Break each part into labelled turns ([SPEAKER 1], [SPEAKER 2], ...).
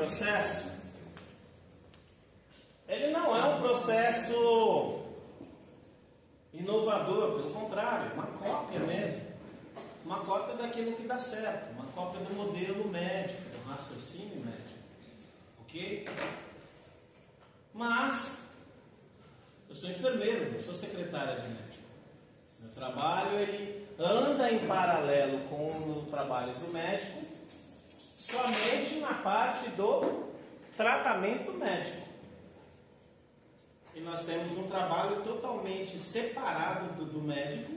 [SPEAKER 1] processo, ele não é um processo inovador, pelo contrário, uma cópia mesmo. Uma cópia daquilo que dá certo, uma cópia do modelo médico, do raciocínio médico. Ok? Mas, eu sou enfermeiro, não sou secretária de médico. Meu trabalho, ele anda em paralelo com o trabalho do médico, somente na parte do tratamento médico. E nós temos um trabalho totalmente separado do médico,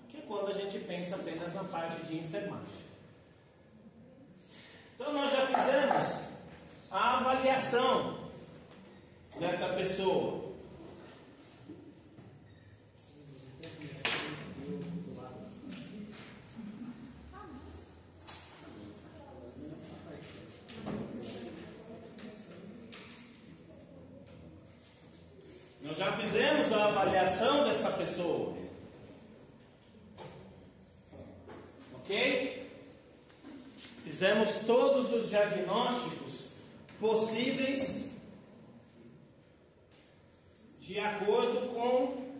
[SPEAKER 1] que é quando a gente pensa apenas na parte de enfermagem. Então nós já fizemos a avaliação dessa pessoa. Nós já fizemos a avaliação dessa pessoa. Ok? Fizemos todos os diagnósticos possíveis de acordo com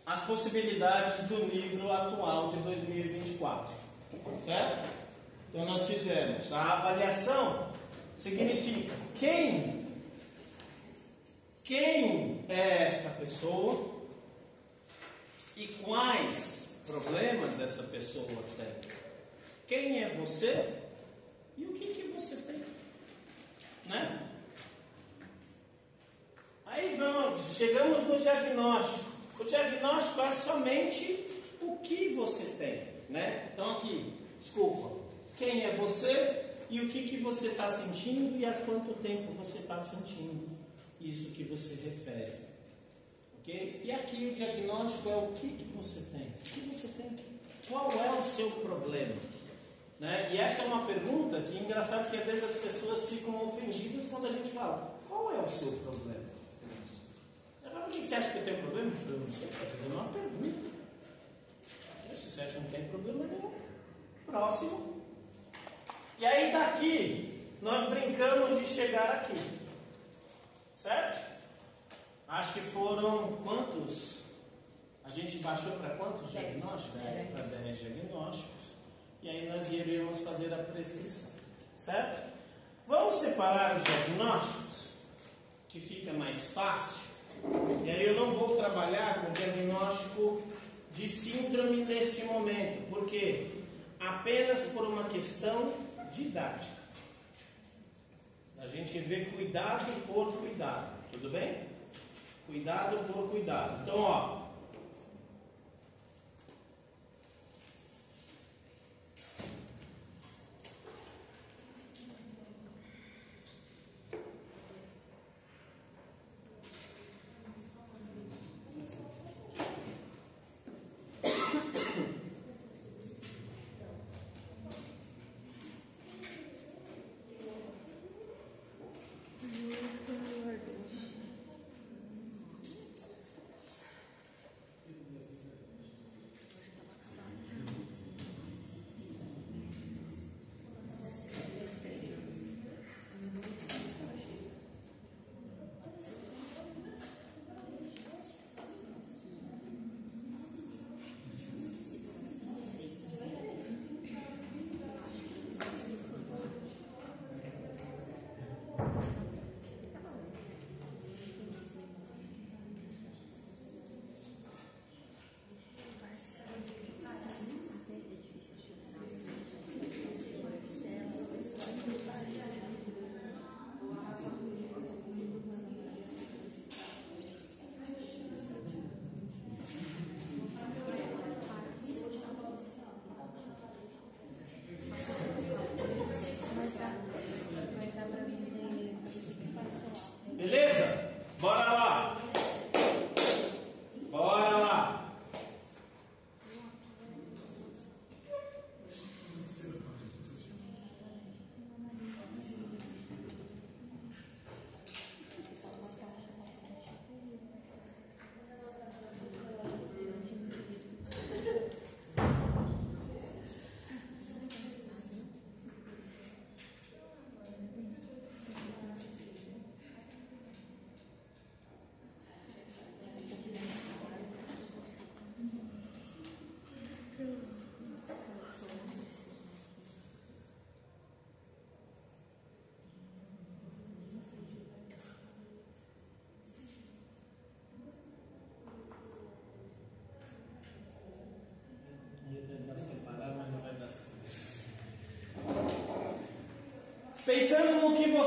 [SPEAKER 1] as possibilidades do nível atual de 2024. Certo? Então nós fizemos a avaliação, significa quem é esta pessoa e quais problemas essa pessoa tem. Quem é você e o que você tem, né? Aí chegamos no diagnóstico. O diagnóstico é somente o que você tem, né? Então aqui, desculpa, quem é você e o que você está sentindo e há quanto tempo você está sentindo isso que você refere, ok? E aqui o diagnóstico é o que você tem. O que você tem? Qual é o seu problema? Né? E essa é uma pergunta que é engraçado, que às vezes as pessoas ficam ofendidas quando a gente fala: qual é o seu problema? Por que você acha que eu tenho problema? Eu não sei, está fazendo uma pergunta. Se você acha que não tem problema nenhum, próximo. E aí daqui nós brincamos de chegar aqui, certo? Acho que foram quantos? A gente baixou para quantos diagnósticos? Para 10 diagnósticos. E aí nós iríamos fazer a prescrição, certo? Vamos separar os diagnósticos, que fica mais fácil. E aí eu não vou trabalhar com diagnóstico de síndrome neste momento, porque apenas por uma questão didática. A gente vê cuidado por cuidado, tudo bem? Cuidado por cuidado. Então, ó,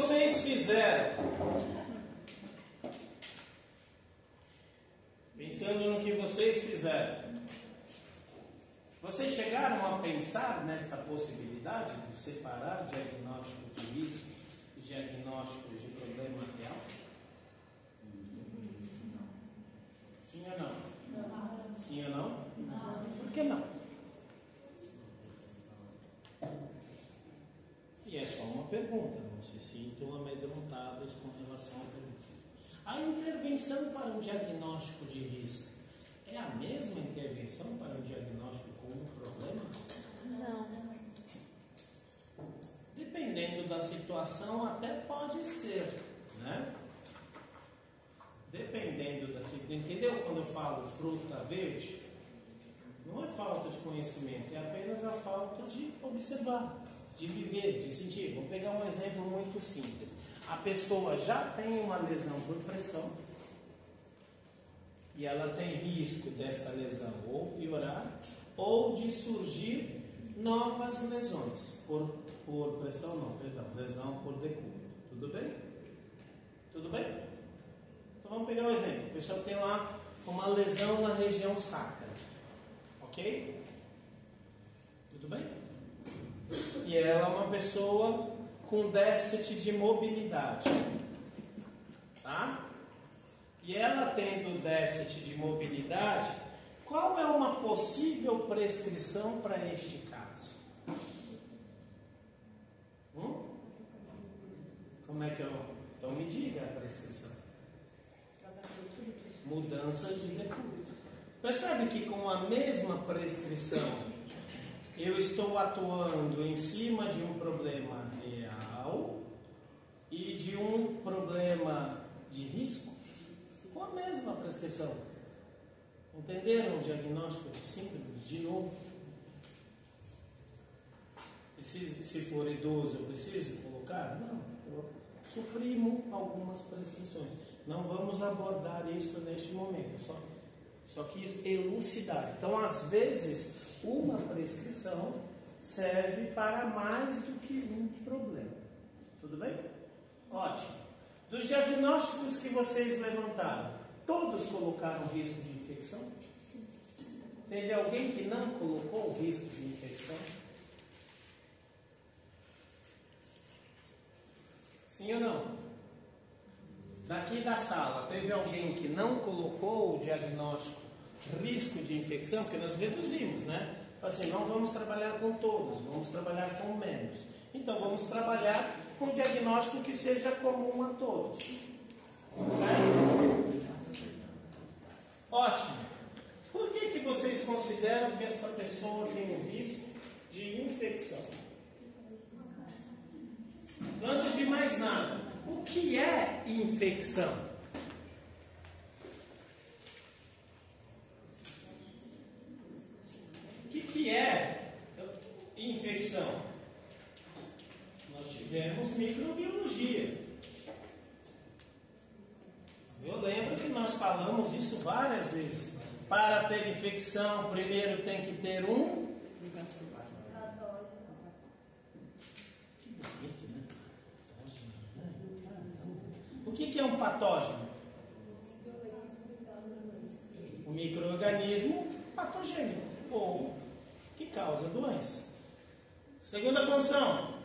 [SPEAKER 1] vocês fizeram, pensando no que vocês fizeram, vocês chegaram a pensar nesta possibilidade de separar diagnóstico de risco e diagnóstico de problema real? Sim ou não?
[SPEAKER 2] Não.
[SPEAKER 1] Sim ou não?
[SPEAKER 2] Não.
[SPEAKER 1] Por que não? E é só uma pergunta, não se sintam amedrontados com relação à pergunta. A intervenção para um diagnóstico de risco é a mesma intervenção para um diagnóstico com um problema?
[SPEAKER 2] Não.
[SPEAKER 1] Dependendo da situação, até pode ser, né? Dependendo da situação. Entendeu quando eu falo fruta verde? Não é falta de conhecimento, é apenas a falta de observar, de viver, de sentir. Vamos pegar um exemplo muito simples. A pessoa já tem uma lesão por pressão e ela tem risco desta lesão ou piorar ou de surgir novas lesões por pressão, não, perdão, lesão por decúbito. Tudo bem? Tudo bem? Então vamos pegar um exemplo. A pessoa tem lá uma lesão na região sacra, ok? Tudo bem? E ela é uma pessoa com déficit de mobilidade, tá? E ela tendo déficit de mobilidade, qual é uma possível prescrição para este caso? Como é que eu... Então me diga a prescrição. Mudanças de decúbito. Percebe que com a mesma prescrição eu estou atuando em cima de um problema real e de um problema de risco com a mesma prescrição. Entenderam o diagnóstico de síndrome? De novo. Se for idoso, eu preciso colocar? Não. Eu suprimo algumas prescrições. Não vamos abordar isso neste momento. Só quis elucidar. Então, às vezes, uma prescrição serve para mais do que um problema. Tudo bem? Ótimo. Dos diagnósticos que vocês levantaram, todos colocaram risco de infecção? Sim. Teve alguém que não colocou o risco de infecção? Sim ou não? Daqui da sala, teve alguém que não colocou o diagnóstico risco de infecção? Porque nós reduzimos, né? Assim, não vamos trabalhar com todos, vamos trabalhar com menos. Então, vamos trabalhar com um diagnóstico que seja comum a todos. Certo? Ótimo. Por que vocês consideram que esta pessoa tem um risco de infecção? Antes de mais nada, o que é infecção? O que é infecção? Nós tivemos microbiologia. Eu lembro que nós falamos isso várias vezes. Para ter infecção, primeiro tem que ter um O que é um patógeno? Um micro-organismo patogênico ou que causa doença. Segunda condição: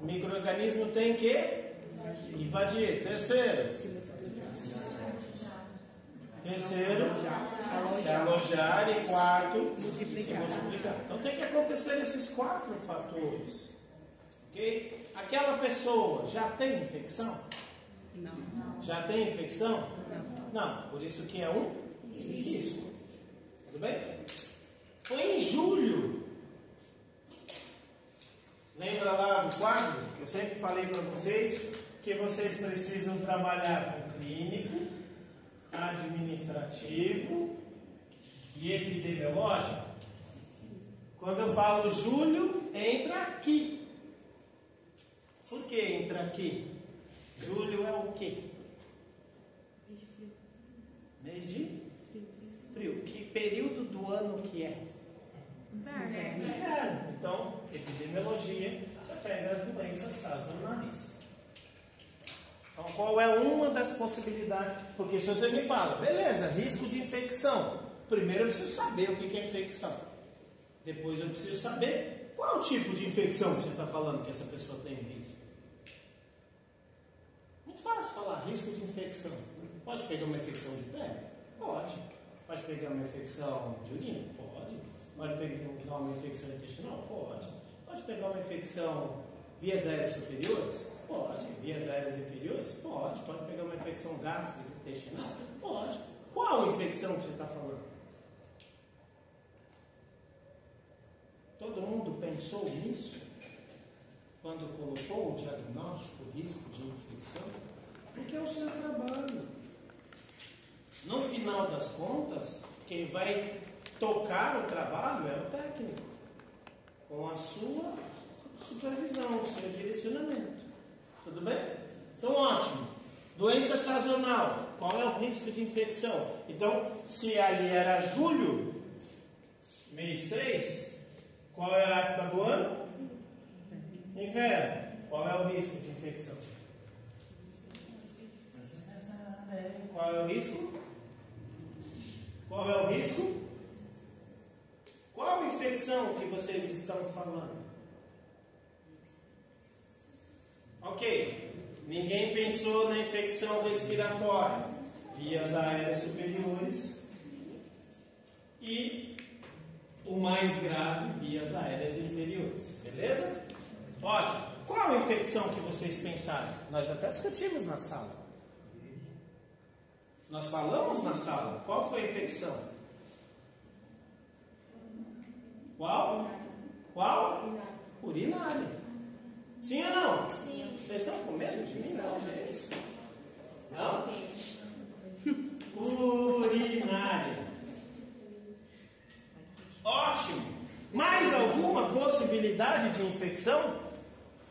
[SPEAKER 1] o micro-organismo tem que invadir. Terceiro, se alojar. E quarto, se multiplicar. Então tem que acontecer esses 4 fatores. Ok? Aquela pessoa já tem infecção?
[SPEAKER 2] Não.
[SPEAKER 1] Já tem infecção?
[SPEAKER 2] Não.
[SPEAKER 1] Por isso que é um risco. Tudo bem? Foi em julho. Lembra lá do quadro? Que eu sempre falei para vocês que vocês precisam trabalhar com clínico, administrativo e epidemiológico. Quando eu falo julho, entra aqui. Por que entra aqui? Julho é o quê? Mês de frio. Que período do ano que é?
[SPEAKER 2] Inverno.
[SPEAKER 1] Inverno. Então, epidemiologia você pega as doenças sazonais. Então, qual é uma das possibilidades? Porque se você me fala, beleza, risco de infecção. Primeiro eu preciso saber o que é infecção. Depois eu preciso saber qual tipo de infecção que você está falando que essa pessoa tem risco. Muito fácil falar risco de infecção. Pode pegar uma infecção de pele? Pode. Pode pegar uma infecção de urina? Pode. Pode pegar uma infecção intestinal? Pode. Pode pegar uma infecção vias aéreas superiores? Pode. Vias aéreas inferiores? Pode. Pode pegar uma infecção gástrica intestinal? Pode. Qual infecção que você está falando? Todo mundo pensou nisso quando colocou o diagnóstico, o risco de infecção? Porque é o seu trabalho. No final das contas, quem vai tocar o trabalho é o técnico, com a sua supervisão, o seu direcionamento. Tudo bem? Então, ótimo. Doença sazonal. Qual é o risco de infecção? Então, se ali era julho, mês 6, qual é a época do ano? Inverno. Qual é o risco de infecção? Qual é o risco? Qual é o risco? Qual infecção que vocês estão falando? Ok. Ninguém pensou na infecção respiratória, vias aéreas superiores e o mais grave, vias aéreas inferiores. Beleza? Ótimo. Qual a infecção que vocês pensaram? Nós até discutimos na sala. Nós falamos na sala. Qual foi a infecção? Qual? Qual? Urinária. Sim ou não?
[SPEAKER 2] Sim.
[SPEAKER 1] Vocês estão com medo de mim? Não, é isso. Não? Urinária. Ótimo. Mais alguma possibilidade de infecção?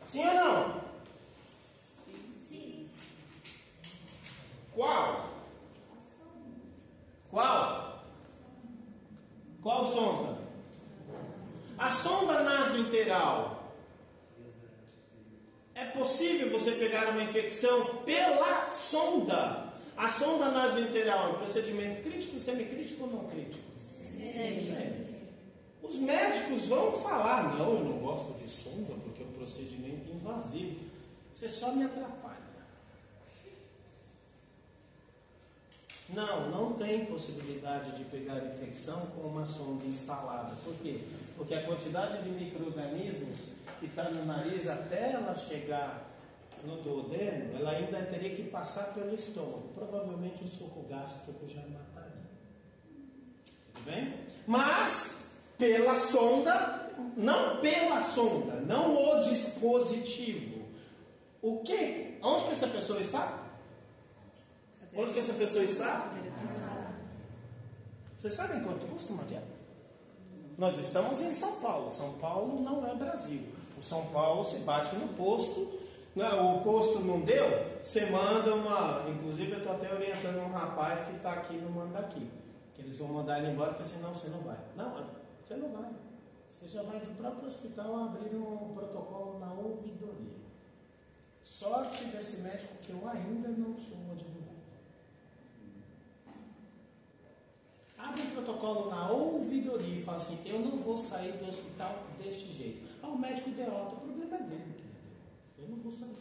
[SPEAKER 1] Sim ou não?
[SPEAKER 2] Sim.
[SPEAKER 1] Qual? Qual? Qual sonda? A sonda nasointeral. É possível você pegar uma infecção pela sonda. A sonda nasointeral é um procedimento crítico, semicrítico ou não crítico? Sério. Os médicos vão falar, não, eu não gosto de sonda porque é um procedimento invasivo. Você só me atrapalha. Não tem possibilidade de pegar infecção com uma sonda instalada. Por quê? Porque a quantidade de micro-organismos que está no nariz até ela chegar no duodeno, ela ainda teria que passar pelo estômago. Provavelmente o suco gástrico já mataria. Tudo bem? Mas, pela sonda, não o dispositivo. O quê? Onde que essa pessoa está? Onde que essa pessoa está? Vocês sabem quanto custa uma dieta? Nós estamos em São Paulo. São Paulo não é Brasil. O São Paulo se bate no posto. Não, o posto não deu? Você manda uma... Inclusive eu estou até orientando um rapaz que está aqui no Mandaqui. Que eles vão mandar ele embora. Eu falei assim, não, você não vai. Não, você não vai. Você já vai do próprio hospital abrir um protocolo na ouvidoria. Sorte desse médico que eu ainda não sou advogado. Abre um protocolo na ouvidoria e fala assim, eu não vou sair do hospital deste jeito. O médico deu alta, o problema é dele, querido. Eu não vou sair,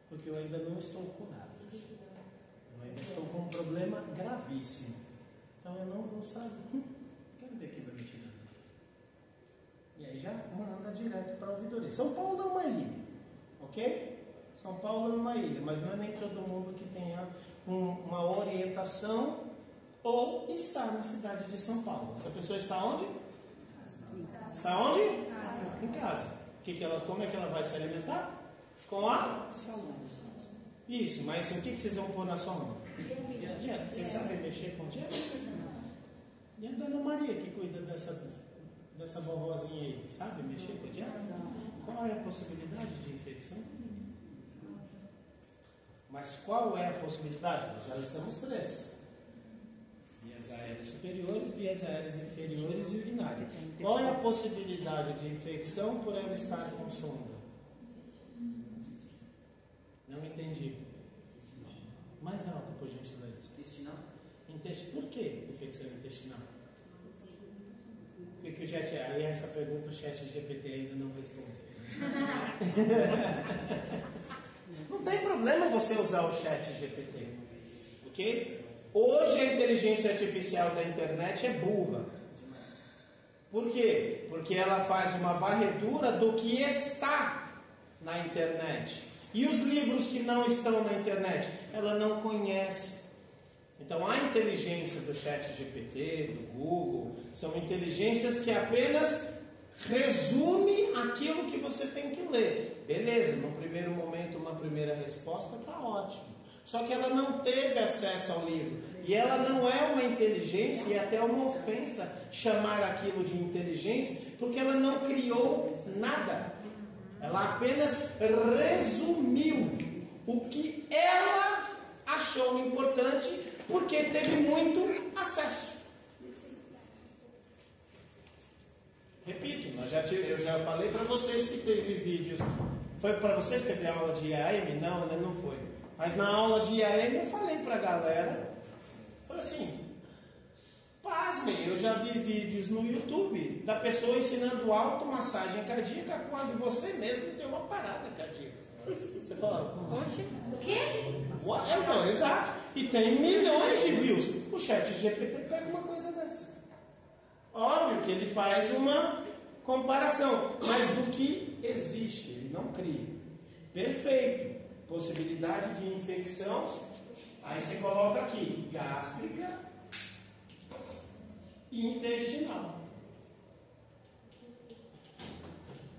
[SPEAKER 1] porque eu ainda não estou curado. Eu ainda estou com um problema gravíssimo. Então eu não vou sair. Quero ver quem vai me tirar. E aí já manda direto para a ouvidoria. São Paulo é uma ilha, ok? São Paulo é uma ilha, mas não é nem todo mundo que tenha uma orientação ou está na cidade de São Paulo. Essa pessoa está onde? Está onde? Em casa. Como é que ela vai se alimentar? Com a? Isso, mas o que vocês vão pôr na sonda? Dieta. Vocês sabem mexer com dieta? E a dona Maria que cuida dessa vovozinha aí, sabe mexer com dieta? Qual é a possibilidade de infecção? Mas qual é a possibilidade? Nós já estamos 3. Vias aéreas superiores, vias aéreas inferiores e urinária. Qual é a possibilidade de infecção por ela estar com sonda? aí essa pergunta o ChatGPT ainda não respondeu. Não tem problema você usar o ChatGPT, ok? Hoje a inteligência artificial da internet é burra. Por quê? Porque ela faz uma varredura do que está na internet. E os livros que não estão na internet, ela não conhece. Então a inteligência do ChatGPT, do Google, são inteligências que apenas resume aquilo que você tem que ler. Beleza, no primeiro momento uma primeira resposta está ótimo. Só que ela não teve acesso ao livro. E ela não é uma inteligência, e é até uma ofensa chamar aquilo de inteligência, porque ela não criou nada. Ela apenas resumiu o que ela achou importante, porque teve muito acesso. Repito, eu já falei para vocês que teve vídeos. Foi para vocês que teve aula de IAM? Não, né? Não foi. Mas na aula de IAM eu falei para a galera, falei assim, pasmem, eu já vi vídeos no YouTube da pessoa ensinando automassagem cardíaca quando você mesmo tem uma parada cardíaca. Você fala,
[SPEAKER 2] Oxe, o quê?
[SPEAKER 1] Então, exato. E tem milhões de views. O ChatGPT pega uma coisa dessa. Óbvio que ele faz uma comparação, mas do que existe, ele não cria. Perfeito. Possibilidade de infecção. Aí você coloca aqui, gástrica e intestinal.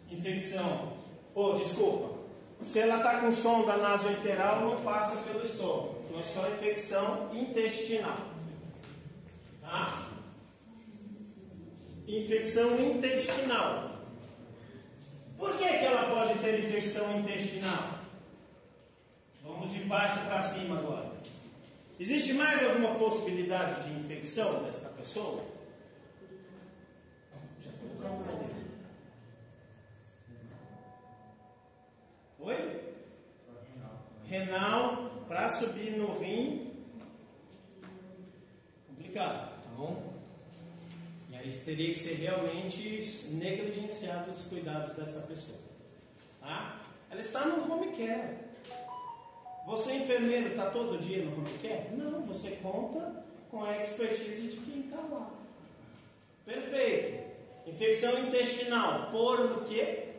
[SPEAKER 1] Infecção. Desculpa. Se ela está com sonda nasoenteral, não passa pelo estômago. Então é só infecção intestinal. Tá? Infecção intestinal. Por que ela pode ter infecção intestinal? Vamos de baixo para cima agora. Existe mais alguma possibilidade de infecção desta pessoa? Oi? Renal, para subir no rim, complicado. Então, e aí teria que ser realmente negligenciado os cuidados dessa pessoa. Tá? Ela está no home care. Você, enfermeiro, está todo dia no home care? Não, você conta com a expertise de quem está lá. Perfeito. Infecção intestinal, por quê?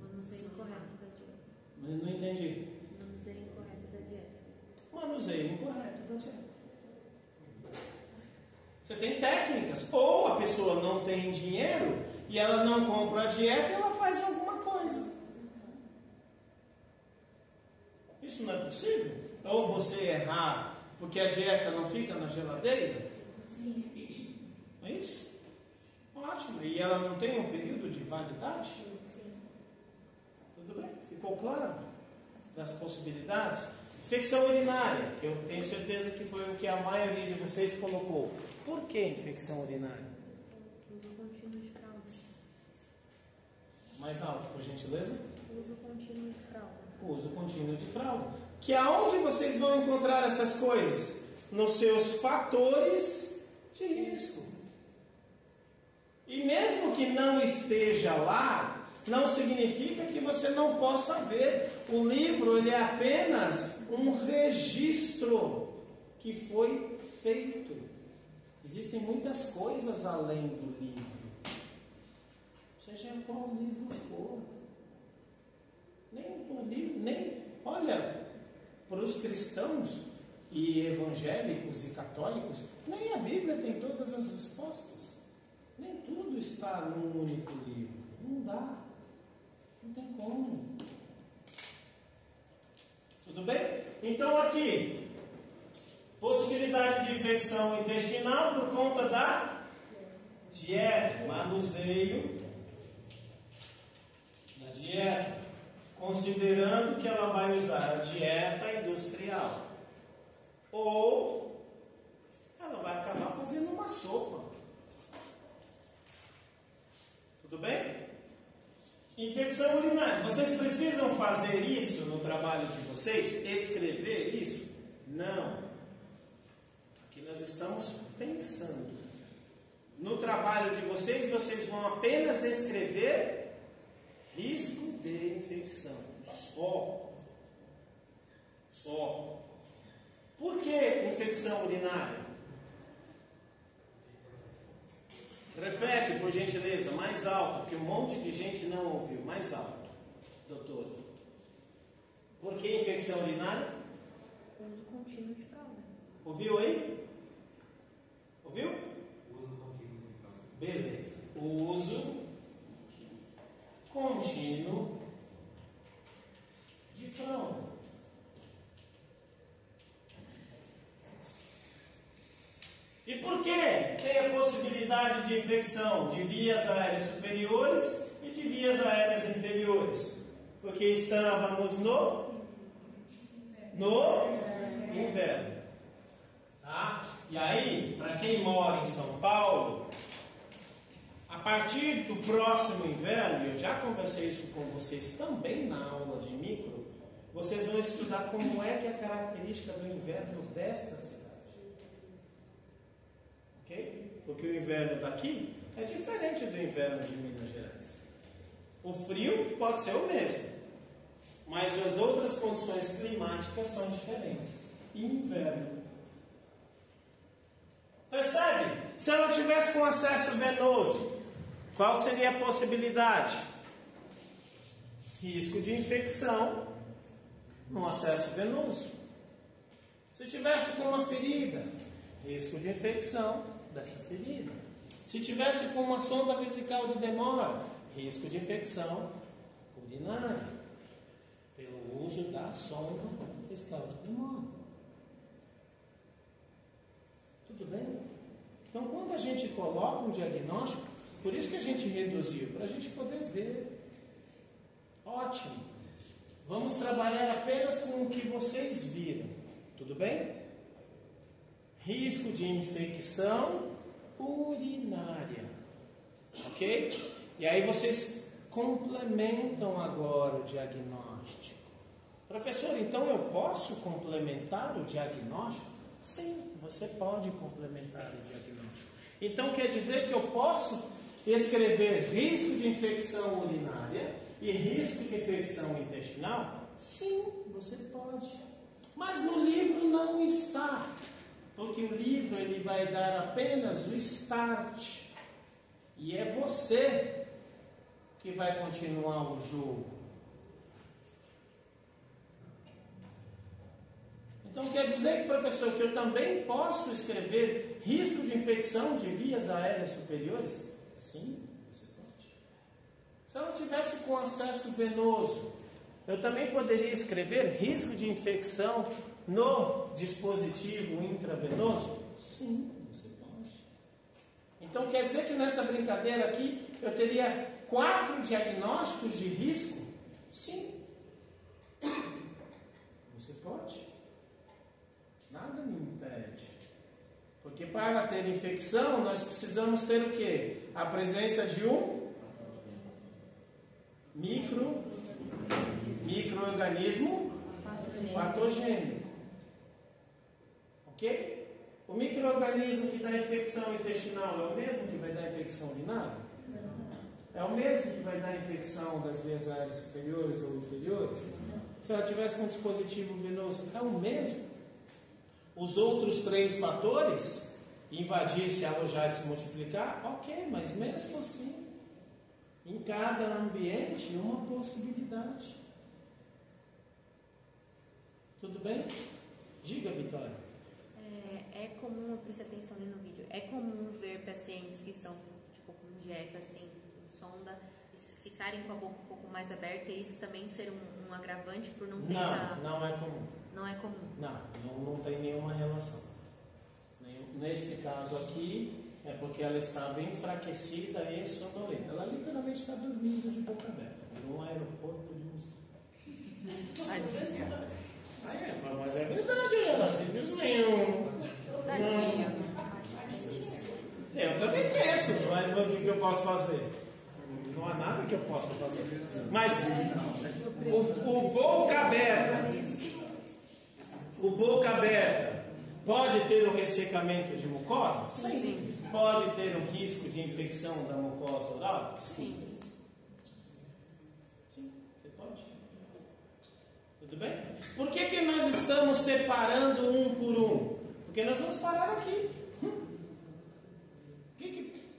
[SPEAKER 2] Manuseio incorreto da dieta.
[SPEAKER 1] Não entendi.
[SPEAKER 2] Manuseio incorreto da dieta.
[SPEAKER 1] Manuseio incorreto da dieta. Você tem técnicas. Ou a pessoa não tem dinheiro e ela não compra a dieta e ela faz alguma coisa. Isso não é possível? Ou você errar porque a dieta não fica na geladeira?
[SPEAKER 2] Sim.
[SPEAKER 1] É isso? Ótimo. E ela não tem um período de validade?
[SPEAKER 2] Sim.
[SPEAKER 1] Tudo bem? Ficou claro? Das possibilidades? Infecção urinária, que eu tenho certeza que foi o que a maioria de vocês colocou. Por que infecção urinária?
[SPEAKER 2] Uso contínuo de fralda.
[SPEAKER 1] Mais alto, por gentileza.
[SPEAKER 2] Uso contínuo de fralda.
[SPEAKER 1] Uso contínuo de fralda. Que aonde vocês vão encontrar essas coisas? Nos seus fatores de risco. E mesmo que não esteja lá, não significa que você não possa ver. O livro, ele é apenas um registro que foi feito. Existem muitas coisas além do livro. Seja qual livro for. Olha, para os cristãos e evangélicos e católicos, nem a Bíblia tem todas as respostas. Nem tudo está num único livro. Não dá. Não tem como. Tudo bem? Então aqui, possibilidade de infecção intestinal por conta da dieta, manuseio da dieta, considerando que ela vai usar a dieta industrial, ou ela vai acabar fazendo uma sopa. Tudo bem? Infecção urinária. Vocês precisam fazer isso no trabalho de vocês? Escrever isso? Não. Aqui nós estamos pensando. diário de vocês, vocês vão apenas escrever risco de infecção. Só. Por que infecção urinária? Repete, por gentileza, mais alto, que um monte de gente não ouviu. Mais alto, doutor. Por que infecção urinária?
[SPEAKER 2] Uso contínuo de fralda.
[SPEAKER 1] Ouviu aí? Ouviu?
[SPEAKER 3] Uso contínuo de fralda.
[SPEAKER 1] Beleza. Uso contínuo de fralda. E por que tem a possibilidade de infecção de vias aéreas superiores e de vias aéreas inferiores? Porque estávamos no inverno. Tá? E aí, para quem mora em São Paulo, a partir do próximo inverno, eu já conversei isso com vocês também na aula de micro, vocês vão estudar como é que é a característica do inverno desta cidade. Ok? Porque o inverno daqui é diferente do inverno de Minas Gerais. O frio pode ser o mesmo, mas as outras condições climáticas são diferentes. Inverno. Percebe? Se ela tivesse com acesso venoso, qual seria a possibilidade? Risco de infecção no acesso venoso. Se tivesse com uma ferida, risco de infecção dessa ferida. Se tivesse com uma sonda vesical de demora, risco de infecção urinária, pelo uso da sonda vesical de demora. Tudo bem? Então, quando a gente coloca um diagnóstico, por isso que a gente reduziu, para a gente poder ver. Ótimo. Vamos trabalhar apenas com o que vocês viram. Tudo bem? Risco de infecção urinária. Ok? E aí vocês complementam agora o diagnóstico. Professor, então eu posso complementar o diagnóstico? Sim, você pode complementar o diagnóstico. Então quer dizer que eu posso escrever risco de infecção urinária e risco de infecção intestinal? Sim, você pode. Mas no livro não está. Porque o livro ele vai dar apenas o start. E é você que vai continuar o jogo. Então quer dizer, professor, que eu também posso escrever risco de infecção de vias aéreas superiores? Sim, você pode. Se ela tivesse com acesso venoso, eu também poderia escrever risco de infecção no dispositivo intravenoso? Sim, você pode. Então quer dizer que nessa brincadeira aqui eu teria 4 diagnósticos de risco? Sim. Você pode. Nada me impede. Porque para ter infecção nós precisamos ter o quê? A presença de um micro-organismo patogênico. Ok? O micro-organismo que dá infecção intestinal é o mesmo que vai dar infecção urinária? É o mesmo que vai dar infecção das vias aéreas superiores ou inferiores? Se ela tivesse com um dispositivo venoso, é o mesmo? Os outros 3 fatores, invadir, se alojar e se multiplicar, ok, mas mesmo assim, em cada ambiente, uma possibilidade. Tudo bem? Diga, Vitória.
[SPEAKER 2] É comum, preste atenção ali no vídeo, é comum ver pacientes que estão tipo, com dieta assim, com sonda, ficarem com a boca um pouco mais aberta e isso também ser um agravante por não ter essa...
[SPEAKER 1] Não é comum.
[SPEAKER 2] Não é comum.
[SPEAKER 1] Não tem nenhuma relação. Nesse caso aqui, é porque ela estava enfraquecida e sonolenta. Ela literalmente está dormindo de boca aberta, num aeroporto de música.
[SPEAKER 2] Tadinha.
[SPEAKER 1] Mas é verdade, ela simplesmente...
[SPEAKER 2] Tadinha.
[SPEAKER 1] Eu também penso, mas o que eu posso fazer? Não há nada que eu possa fazer. Mas o boca aberta pode ter um ressecamento de mucosa? Sim. pode ter um risco de infecção da mucosa oral?
[SPEAKER 2] Sim.
[SPEAKER 1] Sim, você pode. Tudo bem? Por que nós estamos separando um por um? Porque nós vamos parar aqui.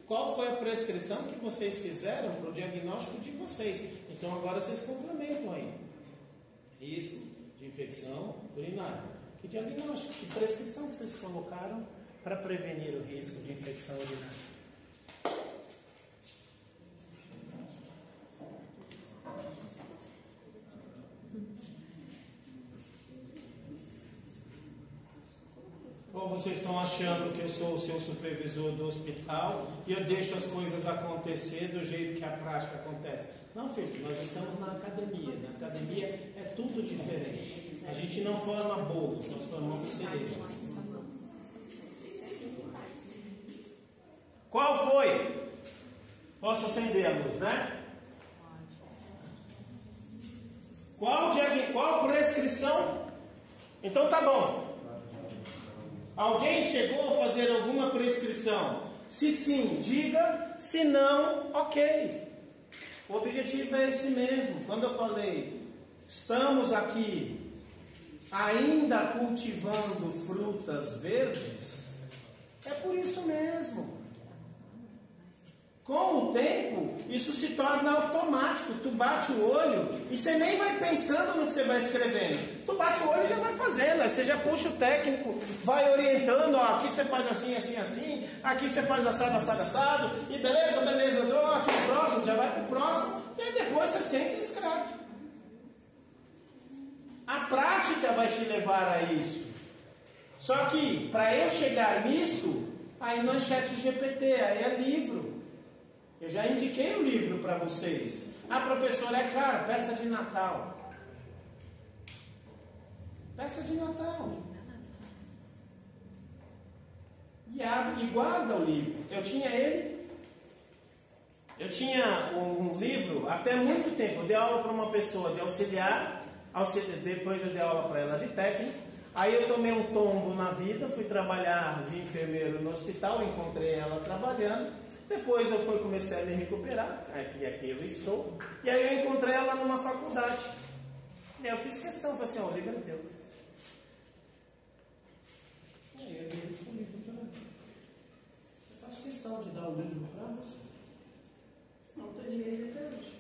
[SPEAKER 1] Qual foi a prescrição que vocês fizeram para o diagnóstico de vocês? Então agora vocês complementam aí. Risco de infecção urinária. Que diagnóstico, que prescrição que vocês colocaram para prevenir o risco de infecção urinária? Ou vocês estão achando que eu sou o seu supervisor do hospital e eu deixo as coisas acontecer do jeito que a prática acontece? Não, filho, nós estamos na academia. Na academia é tudo diferente. A gente não forma bolos, nós formamos cerejas. Qual foi? Posso acender a luz, né? Qual prescrição? Então tá bom. Alguém chegou a fazer alguma prescrição? Se sim, diga. Se não, ok. O objetivo é esse mesmo. Quando eu falei, estamos aqui ainda cultivando frutas verdes, é por isso mesmo. Com o tempo, isso se torna automático. Tu bate o olho e você nem vai pensando no que você vai escrevendo. Tu bate o olho e já vai fazendo. Aí você já puxa o técnico, vai orientando. Ó, aqui você faz assim, assim, assim. Aqui você faz assado, assado, assado. E beleza, beleza. Ótimo, próximo, já vai pro próximo. E aí depois você senta e escreve. A prática vai te levar a isso. Só que, para eu chegar nisso, aí não é chat GPT, aí é livro. Eu já indiquei o livro para vocês. Ah, professor, é caro, peça de Natal. Peça de Natal. E abre e guarda o livro. Eu tinha um livro até muito tempo. Eu dei aula para uma pessoa de auxiliar, depois eu dei aula para ela de técnico. Aí eu tomei um tombo na vida, fui trabalhar de enfermeiro no hospital, encontrei ela trabalhando. Depois eu comecei a me recuperar, e aqui eu estou. E aí eu encontrei ela numa faculdade. E aí eu fiz questão, falei assim, ó, o livro é teu. E aí eu dei o livro para ela. Eu faço questão de dar o livro para você. Não teria ele até hoje.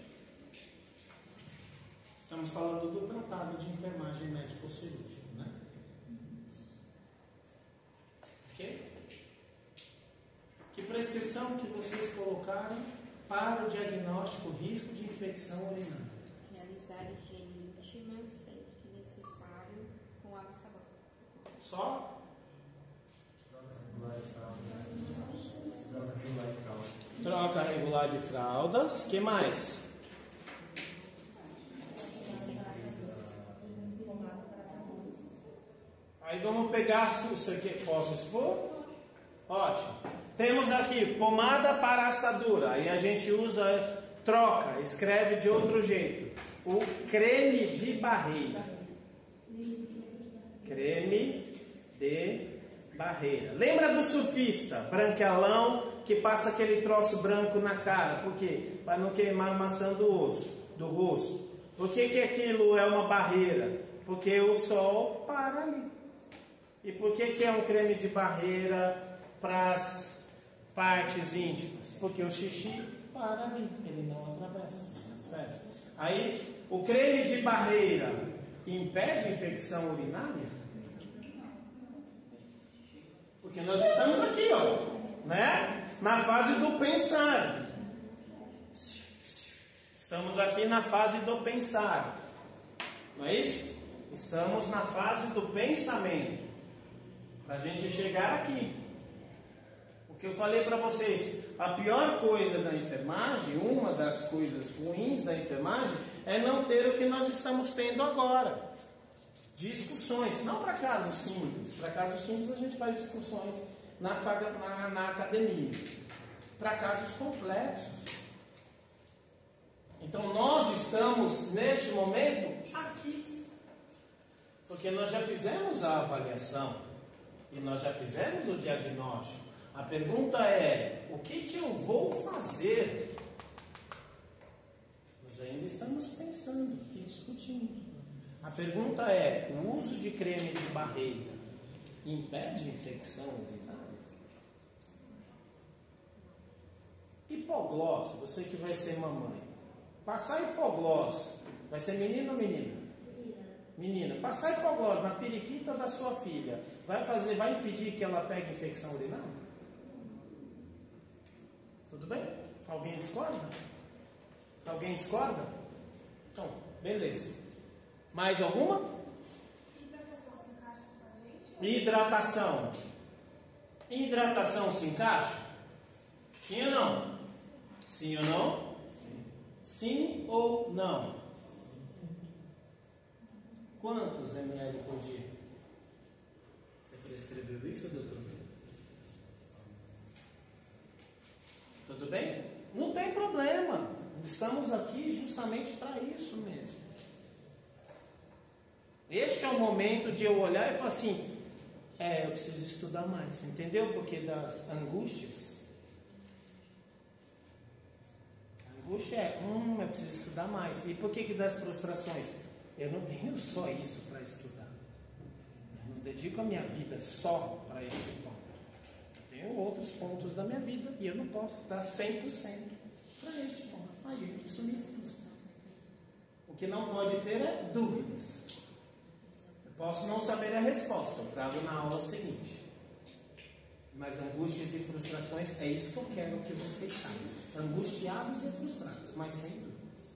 [SPEAKER 1] Estamos falando do tratado de enfermagem médico-cirúrgico, né? Ok? Que prescrição que vocês colocaram para o diagnóstico risco de infecção urinária?
[SPEAKER 2] Realizar higiene íntima sempre que necessário com água e sabão.
[SPEAKER 1] Só? Troca regular de fraldas. Que mais? Aí vamos pegar isso aqui. Posso expor? Ótimo. Temos aqui pomada para assadura. Aí a gente usa, troca, escreve de outro jeito. O creme de barreira. Creme de barreira. Lembra do surfista, branquelão, que passa aquele troço branco na cara? Por quê? Para não queimar a maçã do rosto. Por que aquilo é uma barreira? Porque o sol para ali. E por que é um creme de barreira para as partes íntimas? Porque o xixi para ali, ele não atravessa as fezes. Aí, o creme de barreira impede infecção urinária? Porque nós estamos aqui, ó, né? Na fase do pensar. Estamos aqui na fase do pensar. Não é isso? Estamos na fase do pensamento. Para a gente chegar aqui. O que eu falei para vocês, a pior coisa da enfermagem, uma das coisas ruins da enfermagem, é não ter o que nós estamos tendo agora. Discussões, não para casos simples. Para casos simples a gente faz discussões na academia. Para casos complexos. Então nós estamos neste momento aqui. Porque nós já fizemos a avaliação. E nós já fizemos o diagnóstico. A pergunta é, o que eu vou fazer? Nós ainda estamos pensando e discutindo. A pergunta é, o uso de creme de barreira impede infecção urinária? Hipoglós, você que vai ser mamãe. Passar hipoglós, vai ser menino ou menina? Menina. Passar hipoglós na periquita da sua filha, vai impedir que ela pegue infecção urinária? Tudo bem? Alguém discorda? Alguém discorda? Então, beleza. Mais alguma?
[SPEAKER 4] Hidratação se encaixa com a gente?
[SPEAKER 1] Hidratação. Hidratação se encaixa? Sim ou não? Sim ou não? Sim ou não? Quantos ml por dia? Você prescreveu isso, doutor? Tudo bem? Não tem problema. Estamos aqui justamente para isso mesmo. Este é o momento de eu olhar e falar assim, eu preciso estudar mais, entendeu? Porque das angústias, a angústia eu preciso estudar mais. E por que das frustrações? Eu não tenho só isso para estudar. Eu não dedico a minha vida só para este ponto. Eu tenho outros pontos da minha vida e eu não posso dar 100% para este ponto. Aí isso me frustra. O que não pode ter é dúvidas. Eu posso não saber a resposta, eu trago na aula seguinte. Mas angústias e frustrações, é isso que eu quero que vocês saibam. Angustiados e frustrados, mas sem dúvidas.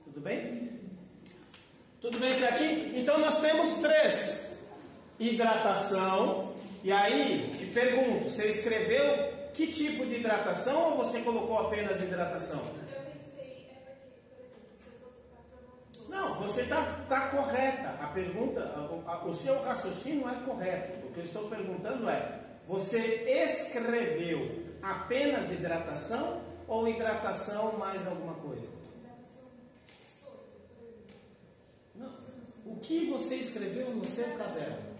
[SPEAKER 1] Tudo bem? Tudo bem até aqui? Então nós temos 3. Hidratação. E aí, te pergunto, você escreveu que tipo de hidratação ou você colocou apenas hidratação?
[SPEAKER 4] Eu pensei, porque,
[SPEAKER 1] Não, você está correta. A pergunta, o seu raciocínio é correto. O que eu estou perguntando é, você escreveu apenas hidratação ou hidratação mais alguma coisa? Não. O que você escreveu no seu caderno?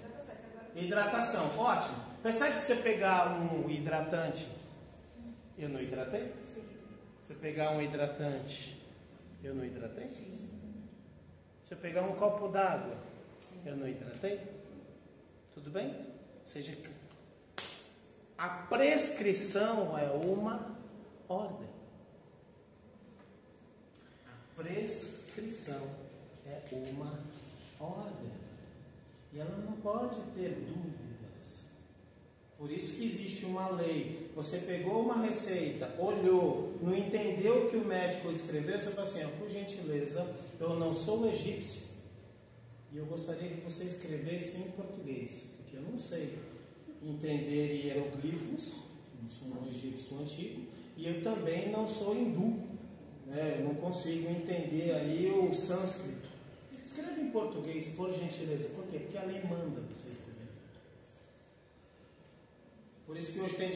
[SPEAKER 1] Hidratação, ótimo. Percebe que você pegar um hidratante, eu não hidratei?
[SPEAKER 2] Sim.
[SPEAKER 1] Você pegar um hidratante, eu não hidratei? Sim. Se eu pegar um copo d'água, eu não hidratei? Tudo bem? Ou seja, a prescrição é uma ordem. A prescrição é uma ordem. E ela não pode ter dúvidas. Por isso que existe uma lei. Você pegou uma receita, olhou, não entendeu o que o médico escreveu, você fala assim, por gentileza, eu não sou egípcio. E eu gostaria que você escrevesse em português, porque eu não sei entender hieroglifos, não sou um egípcio antigo, e eu também não sou hindu, né? Eu não consigo entender aí o sânscrito. Escreve em português, por gentileza. Por quê? Porque a lei manda você escrever em português. Por isso que hoje tem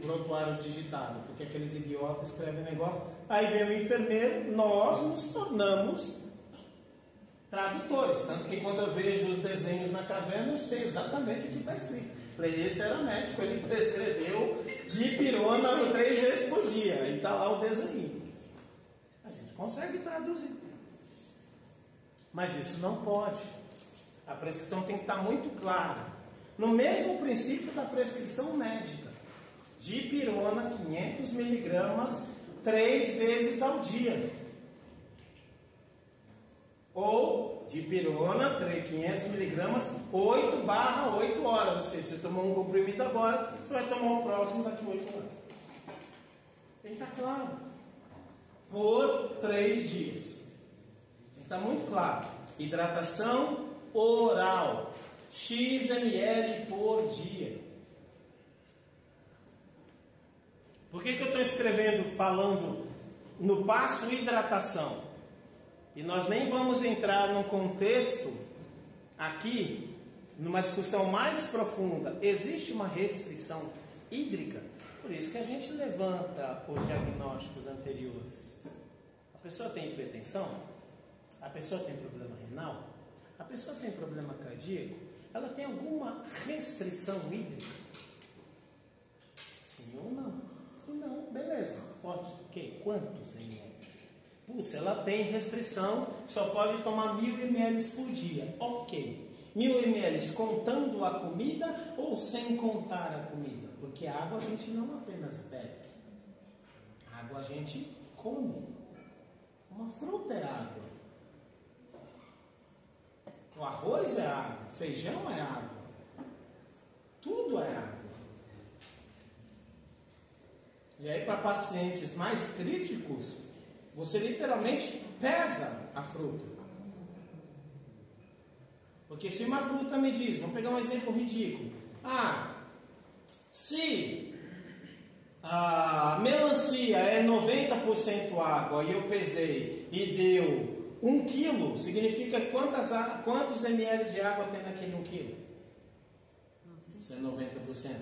[SPEAKER 1] prontuário digitado, porque aqueles idiotas escrevem negócio, aí vem o enfermeiro, nós nos tornamos tradutores. Tanto que quando eu vejo os desenhos na caverna, eu sei exatamente o que está escrito. Esse era médico, ele prescreveu dipirona 3 vezes por dia. Aí está lá o desenho. A gente consegue traduzir. Mas isso não pode. A prescrição tem que estar muito clara. No mesmo princípio da prescrição médica. Dipirona 500 miligramas 3 vezes ao dia. Ou dipirona 500 miligramas 8/8 horas. Ou seja, você tomou um comprimido agora, você vai tomar o próximo daqui a 8 horas. Tem que estar claro. Por 3 dias. Está muito claro. Hidratação oral. X ml por dia. Por que eu estou escrevendo, falando no passo hidratação? E nós nem vamos entrar num contexto aqui, numa discussão mais profunda. Existe uma restrição hídrica? Por isso que a gente levanta os diagnósticos anteriores. A pessoa tem hipertensão? A pessoa tem problema renal? A pessoa tem problema cardíaco? Ela tem alguma restrição hídrica? Sim. ou não. Se não, beleza. Pode. Ok. Quantos ml? Putz, ela tem restrição, só pode tomar 1000 ml por dia. Ok. 1000 ml contando a comida ou sem contar a comida? Porque água a gente não apenas bebe. Água a gente come. Uma fruta é água. O arroz é água. O feijão é água. Tudo é água. E aí, para pacientes mais críticos, você literalmente pesa a fruta. Porque se uma fruta me diz, vamos pegar um exemplo ridículo. Se a melancia é 90% água e eu pesei e deu 1 quilo, significa quantos ml de água tem naquele 1 quilo? Se é 90%?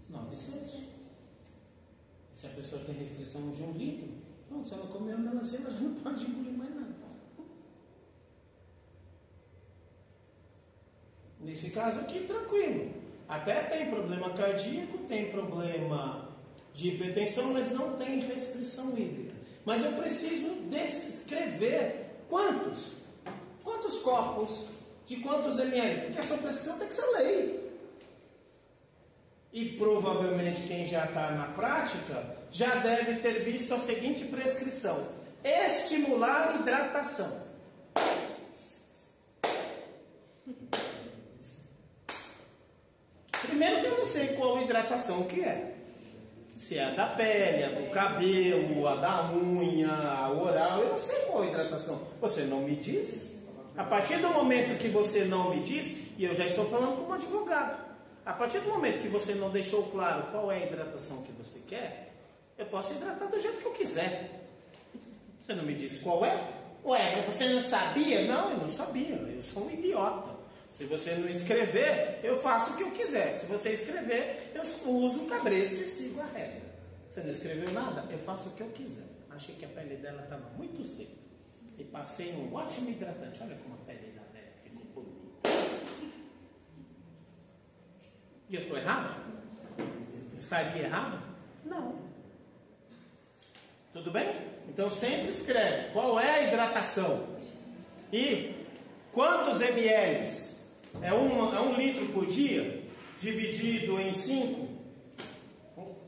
[SPEAKER 1] 900. Se a pessoa tem restrição de 1 litro, pronto, se ela comer a melancia, ela já não pode engolir mais nada. Nesse caso aqui, tranquilo. Até tem problema cardíaco, tem problema de hipertensão, mas não tem restrição hídrica. Mas eu preciso descrever quantos copos, de quantos ml, porque a sua prescrição tem que ser lei. E provavelmente quem já está na prática já deve ter visto a seguinte prescrição: estimular hidratação. Primeiro que eu não sei qual hidratação que é. Se é a da pele, a do cabelo, a da unha, a oral, eu não sei qual hidratação. Você não me diz? A partir do momento que você não me diz, e eu já estou falando como advogado, a partir do momento que você não deixou claro qual é a hidratação que você quer, eu posso hidratar do jeito que eu quiser. Você não me disse qual é? Ué, mas você não sabia? Não, eu não sabia. Eu sou um idiota. Se você não escrever, eu faço o que eu quiser. Se você escrever, eu uso o cabresto e sigo a regra. Você não escreveu nada? Eu faço o que eu quiser. Achei que a pele dela estava muito seca. E passei um ótimo hidratante. Olha como a pele da velha ficou bonita. E eu estou errado? Estaria errado? Não. Tudo bem? Então sempre escreve qual é a hidratação. E quantos ml? É 1 litro por dia, dividido em 5.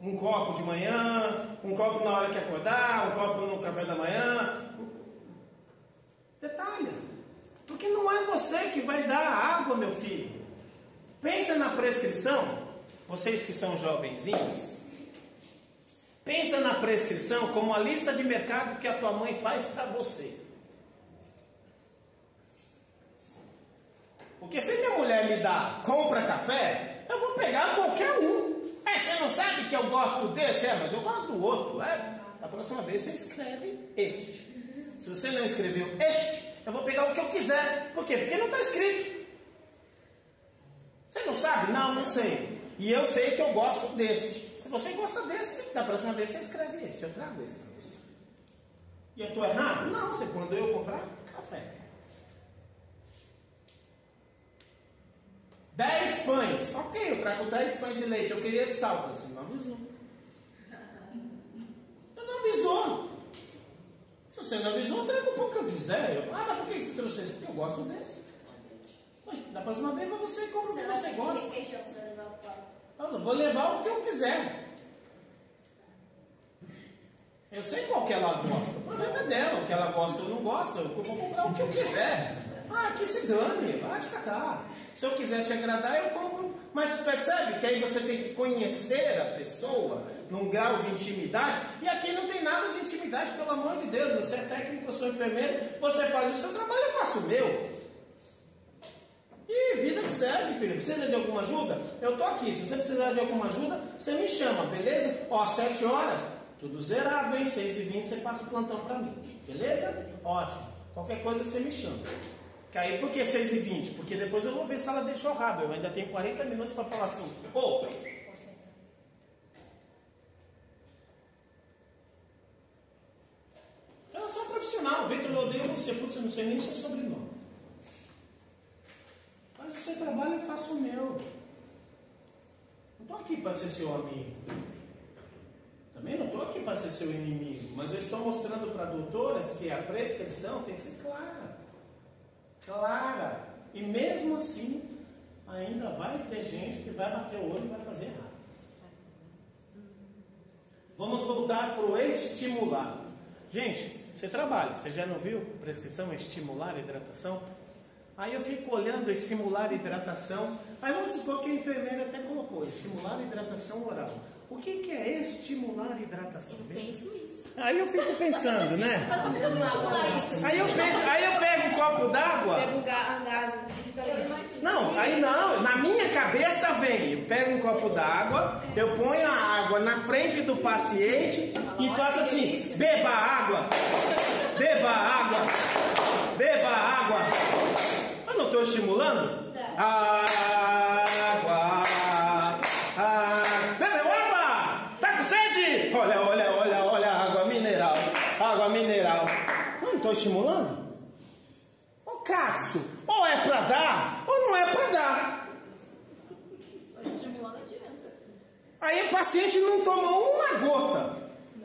[SPEAKER 1] Um copo de manhã, um copo na hora que acordar, um copo no café da manhã. Detalhe, porque não é você que vai dar a água, meu filho. Pensa na prescrição, vocês que são jovenzinhos. Pensa na prescrição como a lista de mercado que a tua mãe faz para você. Porque se minha mulher me dá, compra café, eu vou pegar qualquer um. Você não sabe que eu gosto desse? Mas eu gosto do outro. Da próxima vez você escreve este. Se você não escreveu este, eu vou pegar o que eu quiser. Por quê? Porque não está escrito. Você não sabe? Não, não sei. E eu sei que eu gosto deste. Se você gosta desse, da próxima vez você escreve esse. Eu trago esse para você. E eu estou errado? Não, você quando eu comprar café. 10 pães. Ok, eu trago 10 pães de leite. Eu queria de sal. Você não avisou. Eu não avisou. Se você não avisou, eu trago o pão que eu quiser. Mas por que você trouxe esse? Porque eu gosto desse. Ué, da próxima vez você compra o que você gosta. Eu vou levar o que eu quiser. Eu sei qual que ela gosta. O problema é dela. O que ela gosta ou não gosta. Eu vou comprar o que eu quiser. Que se dane. Vai te catar. Se eu quiser te agradar, eu compro. Mas percebe que aí você tem que conhecer a pessoa num grau de intimidade. E aqui não tem nada de intimidade, pelo amor de Deus. Você é técnico, eu sou enfermeiro. Você faz o seu trabalho, eu faço o meu. E vida que segue, filho. Precisa de alguma ajuda? Eu tô aqui. Se você precisar de alguma ajuda, você me chama, beleza? 7 horas, tudo zerado, hein? 6h20 você passa o plantão pra mim. Beleza? Ótimo. Qualquer coisa você me chama. Que aí, por que 6h20? Porque depois eu vou ver se ela deixou rabo. Eu ainda tenho 40 minutos para falar assim. Eu sou profissional. Vitor, eu odeio você. Putz, eu não sei nem o seu sobrenome. Faz o seu trabalho e faço o meu. Não estou aqui para ser seu amigo. para ser seu inimigo, mas eu estou mostrando para doutoras que a prescrição tem que ser clara. Clara. E mesmo assim, ainda vai ter gente que vai bater o olho e vai fazer errado. Vamos voltar para o estimular. Gente, você trabalha, você já não viu prescrição estimular hidratação? Aí eu fico olhando estimular hidratação. Aí vamos supor que a enfermeira até colocou estimular hidratação oral. O que é estimular hidratação?
[SPEAKER 2] Penso isso.
[SPEAKER 1] Aí eu fico pensando, né?
[SPEAKER 2] Eu vou estimular isso.
[SPEAKER 1] Aí eu pego um copo d'água.
[SPEAKER 4] Pega um gás.
[SPEAKER 1] Não, aí não, na minha cabeça vem, eu pego um copo d'água, eu ponho a água na frente do paciente e faço assim, beba água, beba água, beba água. Eu não estou estimulando? Água, bebeu água? Tá com sede? Olha, água mineral, água mineral. Eu não estou estimulando? Cássio, ou é para dar, ou não é para dar.
[SPEAKER 2] Estimular não adianta.
[SPEAKER 1] Aí o paciente não tomou uma gota.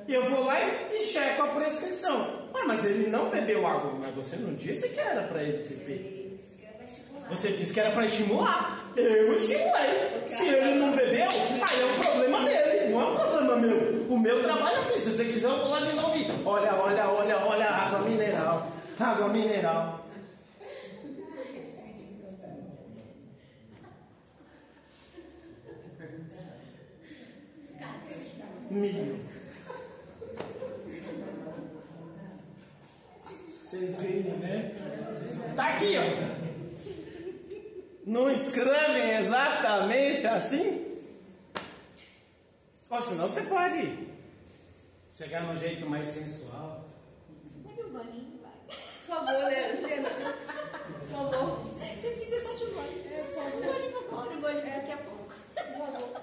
[SPEAKER 1] E eu vou lá e checo a prescrição. Mas ele não bebeu água. Mas você não disse que era para ele beber. Você disse que era para estimular. Eu estimulei. Se ele não bebeu, aí é um problema dele. Não é um problema meu. O meu trabalho eu fiz. Se você quiser, eu vou lá de novo. Olha, água mineral. Água mineral. Milho. Vocês veem, né? Tá aqui, ó. Não escrevem exatamente assim? Ou senão você pode chegar num jeito mais sensual.
[SPEAKER 2] Pega o bolinho, vai.
[SPEAKER 4] Por favor, né, Juliana? Por favor.
[SPEAKER 2] Se eu quiser só de bolinho.
[SPEAKER 4] Por favor.
[SPEAKER 2] O bolinho agora, o bolinho daqui a pouco.
[SPEAKER 4] Por favor.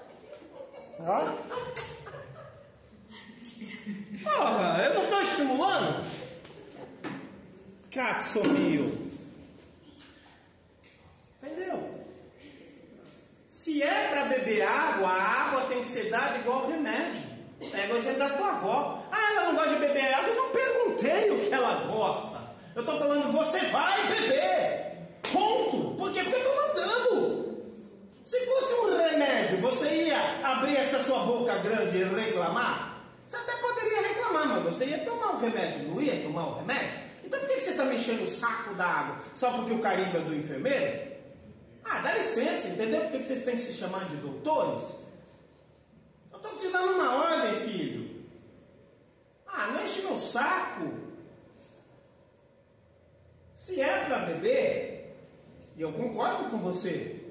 [SPEAKER 1] Ó. Porra, eu não estou estimulando? Catsomio. Entendeu? Se é para beber água, a água tem que ser dada igual remédio. Pega o exemplo da tua avó. Ela não gosta de beber água. Eu não perguntei o que ela gosta. Eu estou falando, você vai beber. Ponto. Por quê? Porque eu estou mandando. Se fosse um remédio, você ia abrir essa sua boca grande e reclamar? Você até poderia reclamar, mas você ia tomar o remédio, não ia tomar o remédio? Então por que você está mexendo o saco da água? Só porque o carimbo é do enfermeiro? Dá licença, entendeu? Por que vocês têm que se chamar de doutores? Eu estou te dando uma ordem, filho. Não enche meu saco. Se é para beber, e eu concordo com você,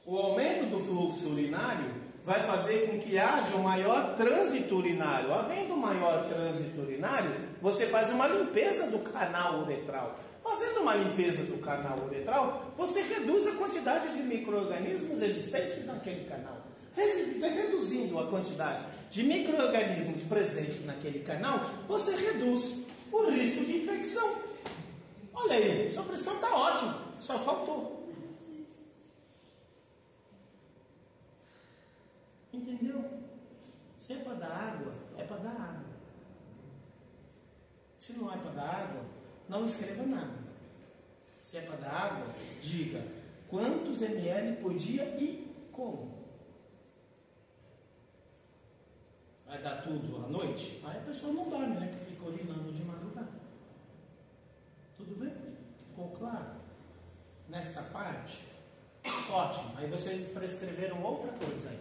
[SPEAKER 1] o aumento do fluxo urinário vai fazer com que haja um maior trânsito urinário. Havendo maior trânsito urinário, você faz uma limpeza do canal uretral. Fazendo uma limpeza do canal uretral, você reduz a quantidade de micro-organismos existentes naquele canal. Reduzindo a quantidade de micro-organismos presentes naquele canal, você reduz o risco de infecção. Olha aí, sua pressão está ótima, só faltou. Entendeu? Se é para dar água, é para dar água. Se não é para dar água, não escreva nada. Se é para dar água, diga quantos ml por dia e como. Vai dar tudo à noite? Aí a pessoa não dorme, né? Que fica urinando de madrugada. Tudo bem? Ficou claro? Nesta parte? Ótimo. Aí vocês prescreveram outra coisa aí.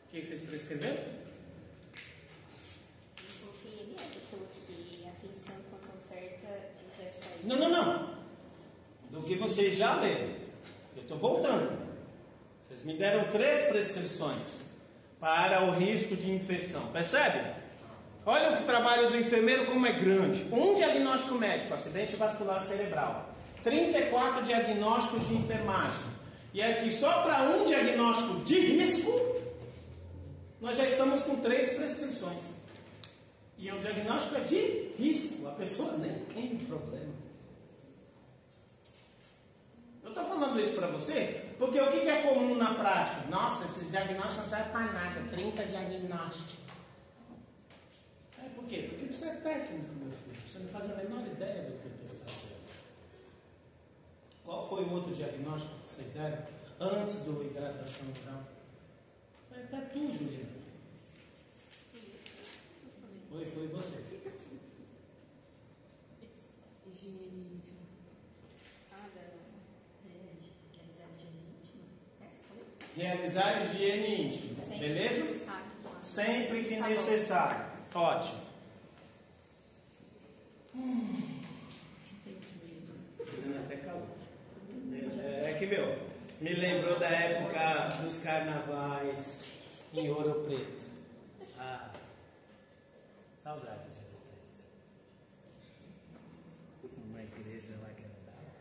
[SPEAKER 1] O que vocês prescreveram?
[SPEAKER 2] Eu coloquei atenção quanto à oferta de festa.
[SPEAKER 1] Não. Do que vocês já leram. Eu estou voltando. Vocês me deram 3 prescrições para o risco de infecção. Percebe? Olha o trabalho do enfermeiro como é grande. Um diagnóstico médico, acidente vascular cerebral. 34 diagnósticos de enfermagem. E aqui só para um diagnóstico de risco, nós já estamos com 3 prescrições. E o diagnóstico é de risco. A pessoa nem tem problema. Eu estou falando isso para vocês Porque o que é comum na prática? Nossa, esses diagnósticos não servem para nada. 30 diagnósticos. Por quê? Porque você é técnico, meu filho. Você não faz a menor ideia do que eu estou fazendo. Qual foi o outro diagnóstico que vocês deram antes do hidratação oral? Foi até tu, Juliana. Foi você. Realizar higiene íntima. Beleza? Sempre que necessário. Ótimo. Até calor. É que, me lembrou da época dos carnavais em Ouro Preto. Saudade de Ouro Preto. Uma igreja lá que andava.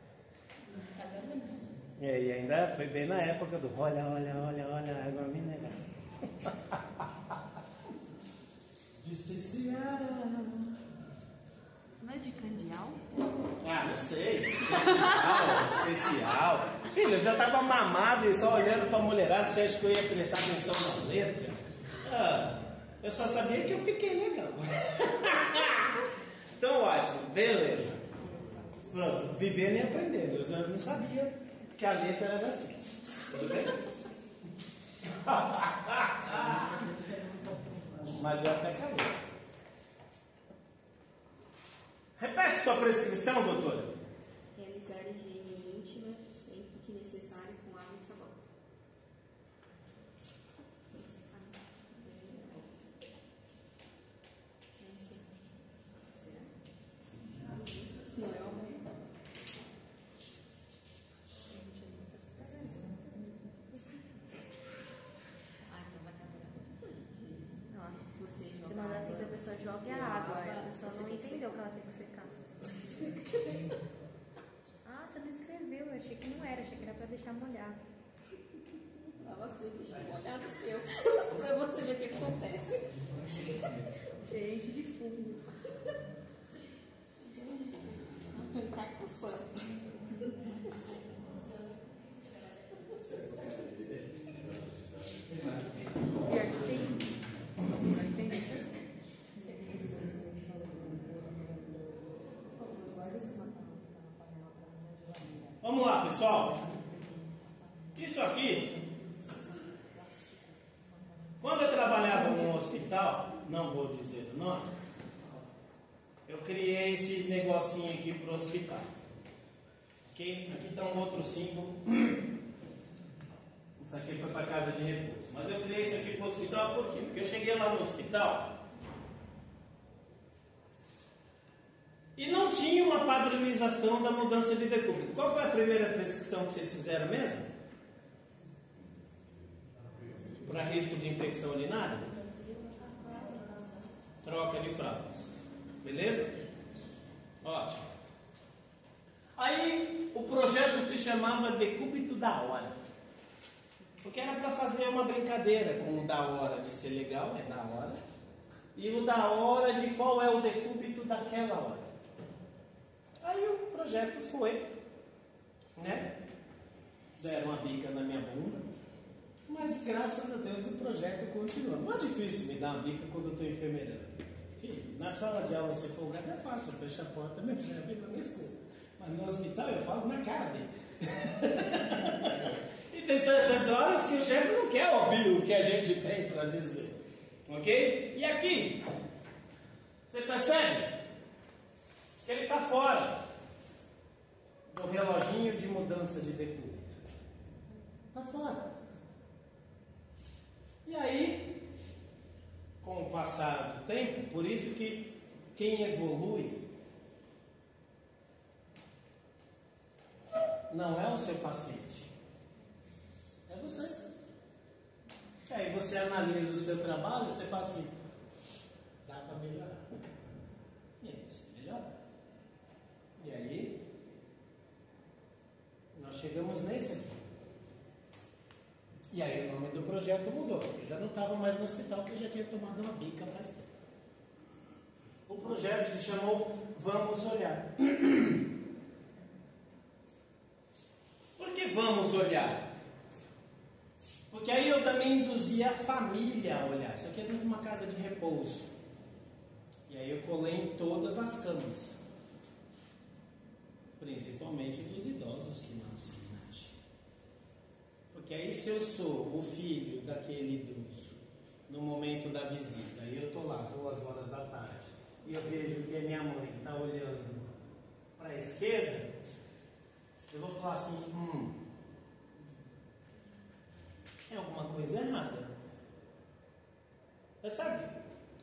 [SPEAKER 1] E ainda foi bem na época do olha, água mineral. Especial.
[SPEAKER 2] Não é de candial?
[SPEAKER 1] Não sei. Especial. Filho, eu já estava mamado e só olhando para a mulherada. Você acha que eu ia prestar atenção na letra? Eu só sabia que eu fiquei legal. Então, ótimo. Beleza. Pronto. Vivendo e aprendendo. Eu já não sabia que a letra era assim. Tudo bem? Mas deu até calor. Repete sua prescrição, doutora.
[SPEAKER 2] Realizar higiene íntima sempre que necessário com água e sabão.
[SPEAKER 4] Você manda assim para a pessoa jogue a água, a pessoa não entendeu que ela tem que secar. Você não escreveu, eu achei que não era, achei que era para deixar molhado.
[SPEAKER 2] Tava sujo, deixa molhado seu. Pra você ver o que acontece.
[SPEAKER 4] Cheio de fundo.
[SPEAKER 2] Tá coçando.
[SPEAKER 4] Pior que tem.
[SPEAKER 1] Vamos lá, pessoal. Isso aqui, quando eu trabalhava no hospital, não vou dizer o nome, eu criei esse negocinho aqui para o hospital. Ok? Aqui está um outro símbolo. Isso aqui foi para casa de repouso. Mas eu criei isso aqui para o hospital por quê? Porque eu cheguei lá no hospital e não tinha uma padronização da mudança de decúbito. Qual foi a primeira prescrição que vocês fizeram mesmo? Para risco de infecção urinária? Troca de fraldas. Beleza? Ótimo. Aí o projeto se chamava Decúbito da Hora. Porque era para fazer uma brincadeira com o da hora de ser legal, é da hora, e o da hora de qual é o decúbito daquela hora. Aí o projeto foi, né? Deram uma bica na minha bunda, mas graças a Deus o projeto continua. Não é difícil me dar uma bica quando eu estou enfermeirando. Filho, na sala de aula, você folgado, é fácil, eu fecho a porta, meu chefe não me escuta. Mas no hospital eu falo na cara dele. E tem certas horas que o chefe não quer ouvir o que a gente tem para dizer. Ok? E aqui, você percebe que ele está fora do reloginho de mudança de decúbito. Está fora. E aí, com o passar do tempo, por isso que quem evolui não é o seu paciente, é você. E aí você analisa o seu trabalho e você fala assim, dá para melhorar. E aí você melhora. E aí nós chegamos nesse aqui. E aí o nome do projeto mudou, porque eu já não estava mais no hospital, que eu já tinha tomado uma bica faz tempo. O projeto se chamou Vamos Olhar. Por que vamos olhar? também induzir a família a olhar. Isso aqui é dentro de uma casa de repouso. E aí eu colei em todas as camas. Principalmente dos idosos que não se enagem. Porque aí se eu sou o filho daquele idoso, no momento da visita, e eu estou lá 2 horas da tarde, e eu vejo que a minha mãe está olhando para a esquerda, eu vou falar assim, é alguma coisa errada. Você sabe,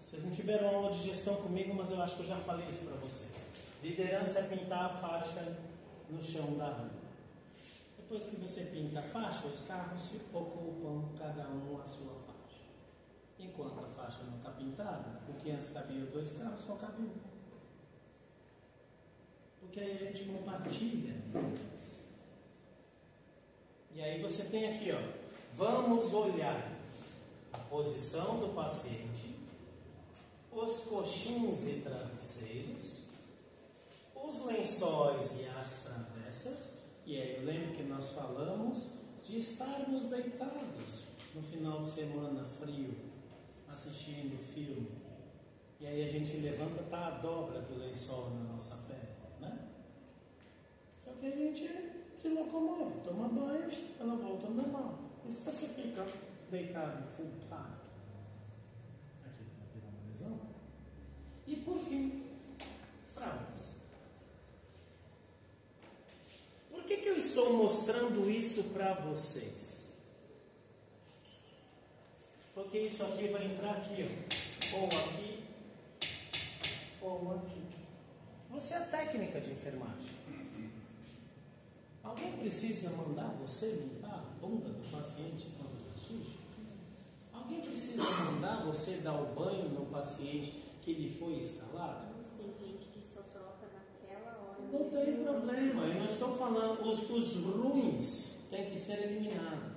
[SPEAKER 1] vocês não tiveram aula de gestão comigo, mas eu acho que eu já falei isso para vocês. Liderança é pintar a faixa no chão da rua. Depois que você pinta a faixa, os carros se ocupam cada um a sua faixa. Enquanto a faixa não está pintada, porque antes cabia 2 carros, só cabe 1. Porque aí a gente compartilha liderança. E aí você tem aqui, ó, vamos olhar a posição do paciente, os coxins e travesseiros, os lençóis e as travessas. E aí eu lembro que nós falamos de estarmos deitados no final de semana frio, assistindo filme. E aí a gente levanta, tá a dobra do lençol na nossa perna, né? Só que a gente se locomove, toma banho, ela volta ao normal. E se você fica deitado full time, aqui vai virar uma lesão. E por fim, fraldas. Por que eu estou mostrando isso para vocês? Porque isso aqui vai entrar aqui, ó, ou aqui, ou aqui. Você é técnica de enfermagem. Alguém precisa mandar você limpar a bunda do paciente quando está sujo? Alguém precisa mandar você dar o banho no paciente que lhe foi instalado?
[SPEAKER 2] Mas tem gente que só troca naquela hora.
[SPEAKER 1] Não tem problema, eu não estou falando, os ruins têm que ser eliminados.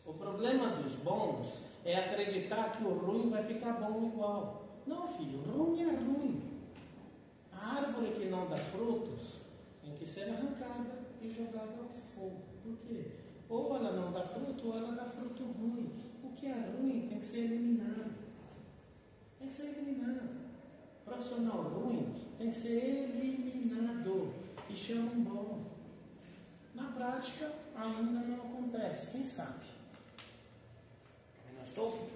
[SPEAKER 1] O problema dos bons é acreditar que o ruim vai ficar bom igual. Não, filho, ruim é ruim. A árvore que não dá frutos tem que ser arrancada e jogada ao fogo. Por quê? Ou ela não dá fruto, ou ela dá fruto ruim. O que é ruim tem que ser eliminado. Tem que ser eliminado. Profissional ruim tem que ser eliminado e chamam bom. Na prática, ainda não acontece. Quem sabe? Eu não estou.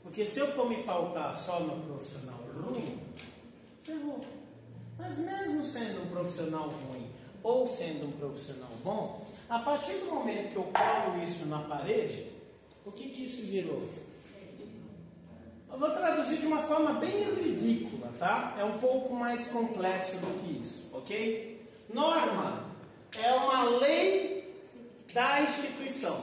[SPEAKER 1] Porque se eu for me pautar só no profissional ruim, ferrou. Mas mesmo sendo um profissional ruim ou sendo um profissional bom, a partir do momento que eu colo isso na parede, o que isso virou? Eu vou traduzir de uma forma bem ridícula, tá? É um pouco mais complexo do que isso, ok? Norma é uma lei da instituição.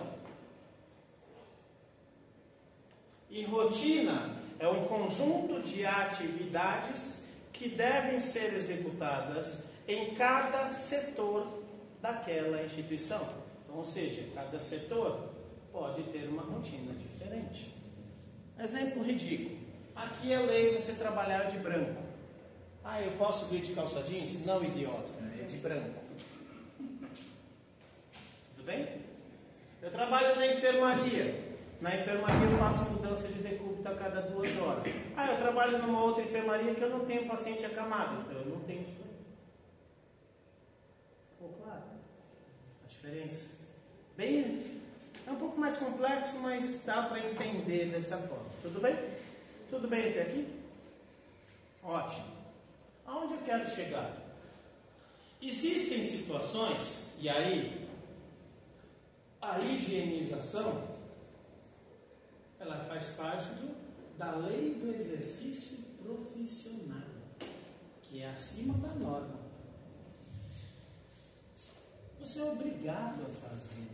[SPEAKER 1] E rotina é um conjunto de atividades que devem ser executadas em cada setor daquela instituição. Então, ou seja, cada setor pode ter uma rotina diferente. Exemplo ridículo. Aqui é lei você trabalhar de branco. Ah, eu posso vir de calça jeans? Não, idiota, é de branco. Tudo bem? Eu trabalho na enfermaria. Na enfermaria eu faço mudança de decúbito a cada 2 horas. Ah, eu trabalho numa outra enfermaria que eu não tenho paciente acamado, então eu não tenho isso daí. Ficou claro? A diferença? Bem, é um pouco mais complexo, mas dá para entender dessa forma. Tudo bem? Tudo bem até aqui? Ótimo. Aonde eu quero chegar? Existem situações, e aí a higienização ela faz parte da lei do exercício profissional, que é acima da norma. Você é obrigado a fazer.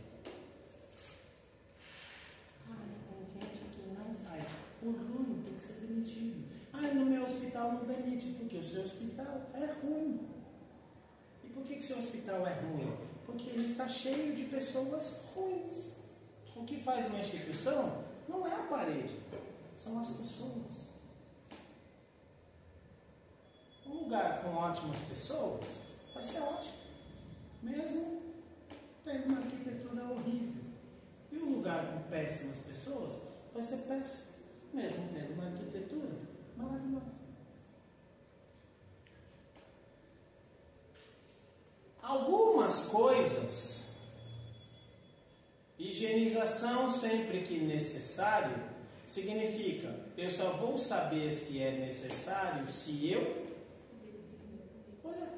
[SPEAKER 1] Tem gente que não faz. O ruim tem que ser demitido. No meu hospital não demite, porque o seu hospital é ruim. E por que o seu hospital é ruim? Porque ele está cheio de pessoas ruins. O que faz uma instituição não é a parede, são as pessoas. Um lugar com ótimas pessoas vai ser ótimo, mesmo tendo uma arquitetura horrível. E um lugar com péssimas pessoas, vai ser péssimo, mesmo tendo uma arquitetura maravilhosa. Algumas coisas, higienização sempre que necessário, significa, eu só vou saber se é necessário se eu olhar.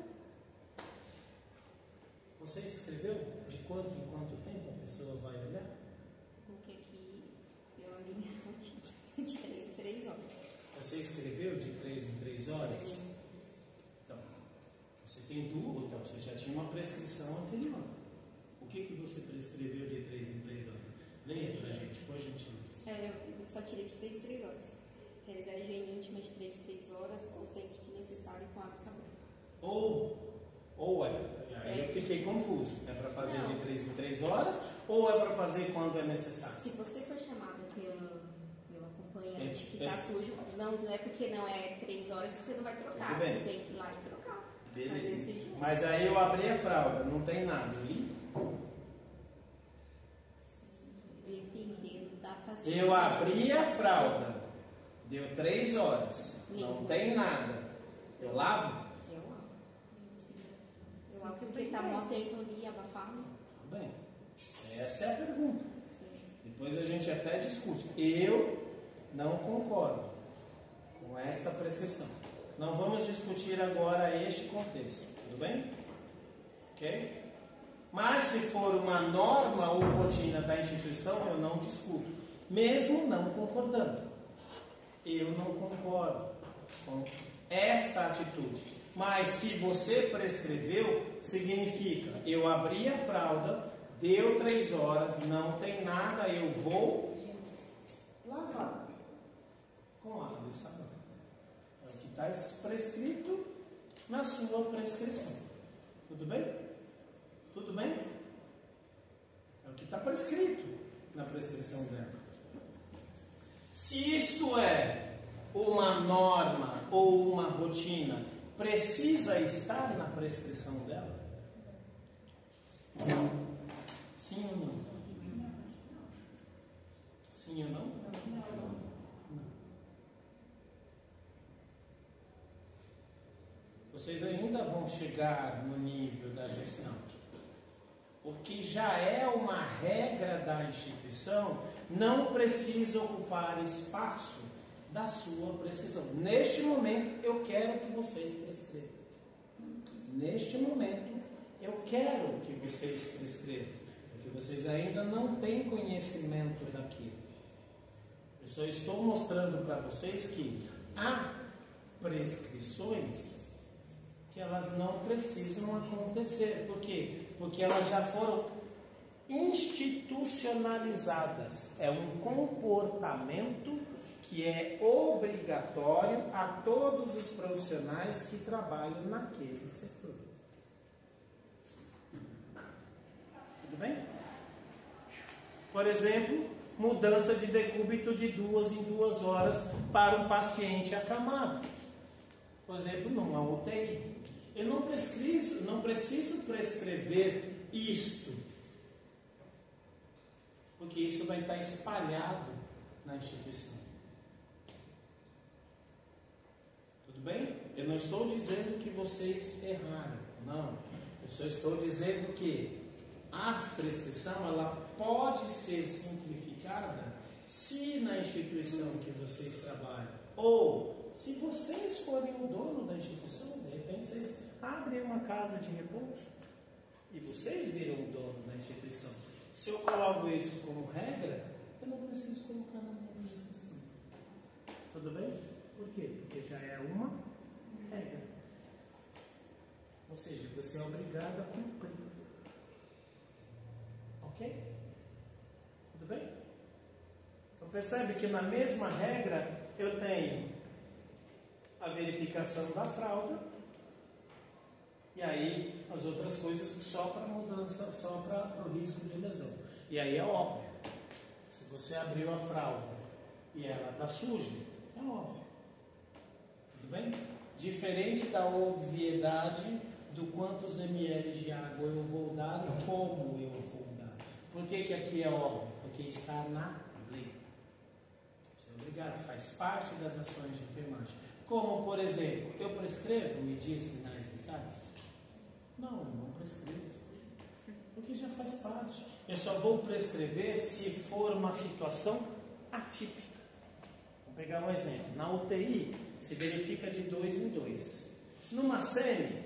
[SPEAKER 1] Você escreveu de quanto em quanto tempo a pessoa vai olhar?
[SPEAKER 2] Coloquei aqui pela minha rotina de 3 em 3 horas.
[SPEAKER 1] Você escreveu de 3 em 3 horas? Então, você tem duas, então você já tinha uma prescrição anterior. O que você prescreveu de 3 em 3 horas? Leia pra gente, por gentileza.
[SPEAKER 2] Eu só tirei de 3 em 3 horas. Realizar a higiene íntima de 3 em 3 horas, ou sempre que necessário, com água e sabão.
[SPEAKER 1] Aí eu fiquei confuso. É para fazer de 3 em 3 horas ou é para fazer quando é necessário?
[SPEAKER 2] Se você for chamada pelo acompanhante que está sujo, não é porque não é 3 horas que você não vai trocar. Você tem que ir lá e trocar.
[SPEAKER 1] Beleza. Mas aí eu abri a fralda, não tem nada, li?
[SPEAKER 2] Dependendo da paciente.
[SPEAKER 1] Eu abri a fralda, deu 3 horas, não tem nada. Eu lavo?
[SPEAKER 2] Eu lavo porque está mó tempo ali abafado.
[SPEAKER 1] Tudo bem. Essa é a pergunta.
[SPEAKER 2] Sim.
[SPEAKER 1] Depois a gente até discute. Eu não concordo com esta prescrição. Não vamos discutir agora este contexto. Tudo bem? Ok? Mas se for uma norma ou rotina da instituição, eu não discuto. Mesmo não concordando. Eu não concordo com esta atitude. Mas se você prescreveu, significa, eu abri a fralda, deu 3 horas, não tem nada, eu vou lavar com água e sabão. É o que está prescrito na sua prescrição. Tudo bem? Tudo bem? É o que está prescrito na prescrição dela. Se isto é uma norma ou uma rotina, precisa estar na prescrição dela? Sim ou não? Sim ou não? Não. Vocês ainda vão chegar no nível da gestão, porque já é uma regra da instituição, não precisa ocupar espaço da sua prescrição. Neste momento, eu quero que vocês prescrevam. Neste momento, eu quero que vocês prescrevam, porque vocês ainda não têm conhecimento daquilo. Eu só estou mostrando para vocês que há prescrições que elas não precisam acontecer. Por quê? Porque elas já foram institucionalizadas. É um comportamento que é obrigatório a todos os profissionais que trabalham naquele setor. Tudo bem? Por exemplo, mudança de decúbito de 2 em 2 horas para um paciente acamado. Por exemplo, numa UTI. Eu não preciso prescrever isto, porque isso vai estar espalhado na instituição. Tudo bem? Eu não estou dizendo que vocês erraram, não. Eu só estou dizendo que a prescrição ela pode ser simplificada se na instituição que vocês trabalham, ou se vocês forem o dono da instituição, de repente vocês abrem uma casa de repouso e vocês viram o dono da instituição. Se eu coloco isso como regra, eu não preciso colocar na minha prescrição. Tudo bem? Por quê? Porque já é uma regra. Ou seja, você é obrigado a cumprir. Ok? Tudo bem? Então percebe que na mesma regra eu tenho a verificação da fralda e aí as outras coisas só para mudança, só para o risco de lesão. E aí é óbvio. Se você abriu a fralda e ela está suja, é óbvio. Tudo bem? Diferente da obviedade do quantos ml de água eu vou dar e como eu vou dar. Por que aqui é óbvio? porque está na lei. Você é obrigado, faz parte das ações de enfermagem. Como, por exemplo, eu prescrevo medir sinais vitais? Não, eu não prescrevo. Porque já faz parte. Eu só vou prescrever se for uma situação atípica. Vou pegar um exemplo. Na UTI, se verifica de 2 em 2. Numa SEMI,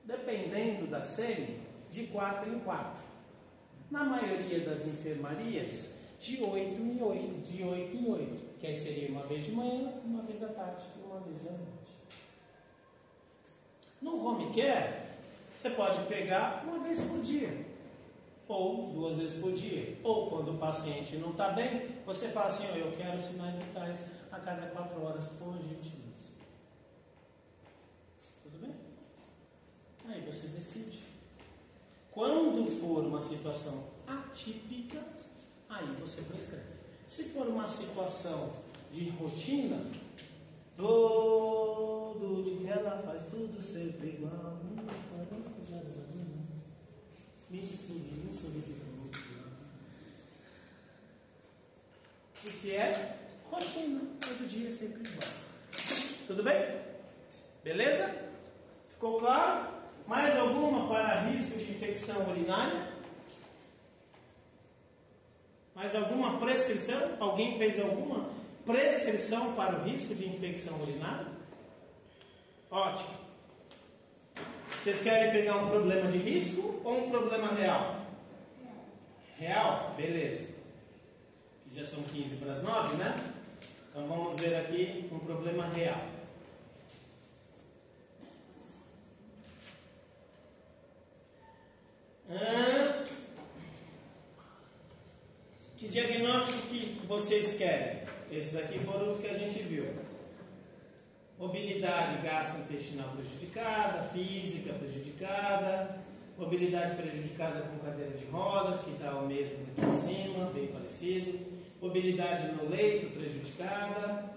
[SPEAKER 1] dependendo da SEMI, de 4 em 4. Na maioria das enfermarias, de 8 em 8. De 8 em 8. Que aí seria uma vez de manhã, uma vez à tarde e uma vez à noite. No home care, você pode pegar uma vez por dia. Ou 2 vezes por dia. Ou quando o paciente não está bem, você fala assim, eu quero sinais vitais a cada 4 horas, por gentileza. Tudo bem? Aí você decide. Quando for uma situação atípica, aí você prescreve. Se for uma situação de rotina, todo dia ela faz tudo sempre igual. Um sorriso para o outro. Porque é rotina, todo dia sempre igual. Tudo bem? Beleza? Ficou claro? Mais alguma para risco de infecção urinária? Mais alguma prescrição? Alguém fez alguma prescrição para o risco de infecção urinária? Ótimo. Vocês querem pegar um problema de risco ou um problema real? Real? Beleza. Aqui já são 15 para as 9, né? Então vamos ver aqui um problema real. Que diagnóstico que vocês querem? Esses aqui foram os que a gente viu. Mobilidade gastrointestinal prejudicada, física prejudicada, mobilidade prejudicada com cadeira de rodas, que está o mesmo aqui em cima, bem parecido. Mobilidade no leito prejudicada.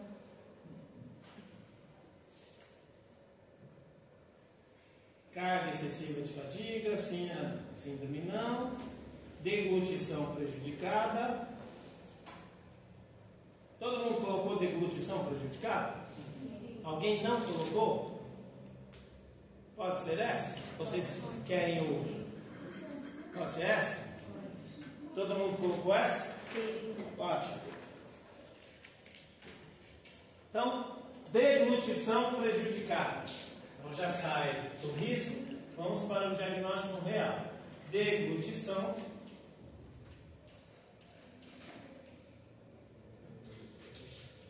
[SPEAKER 1] Carga excessiva de fadiga, síndrome não. Deglutição prejudicada. Todo mundo colocou deglutição prejudicada? Alguém não colocou? Pode ser essa? Vocês querem o... Pode ser essa? Todo mundo colocou essa? Ótimo. Então, deglutição prejudicada. Então já sai do risco. Vamos para o diagnóstico real. Deglutição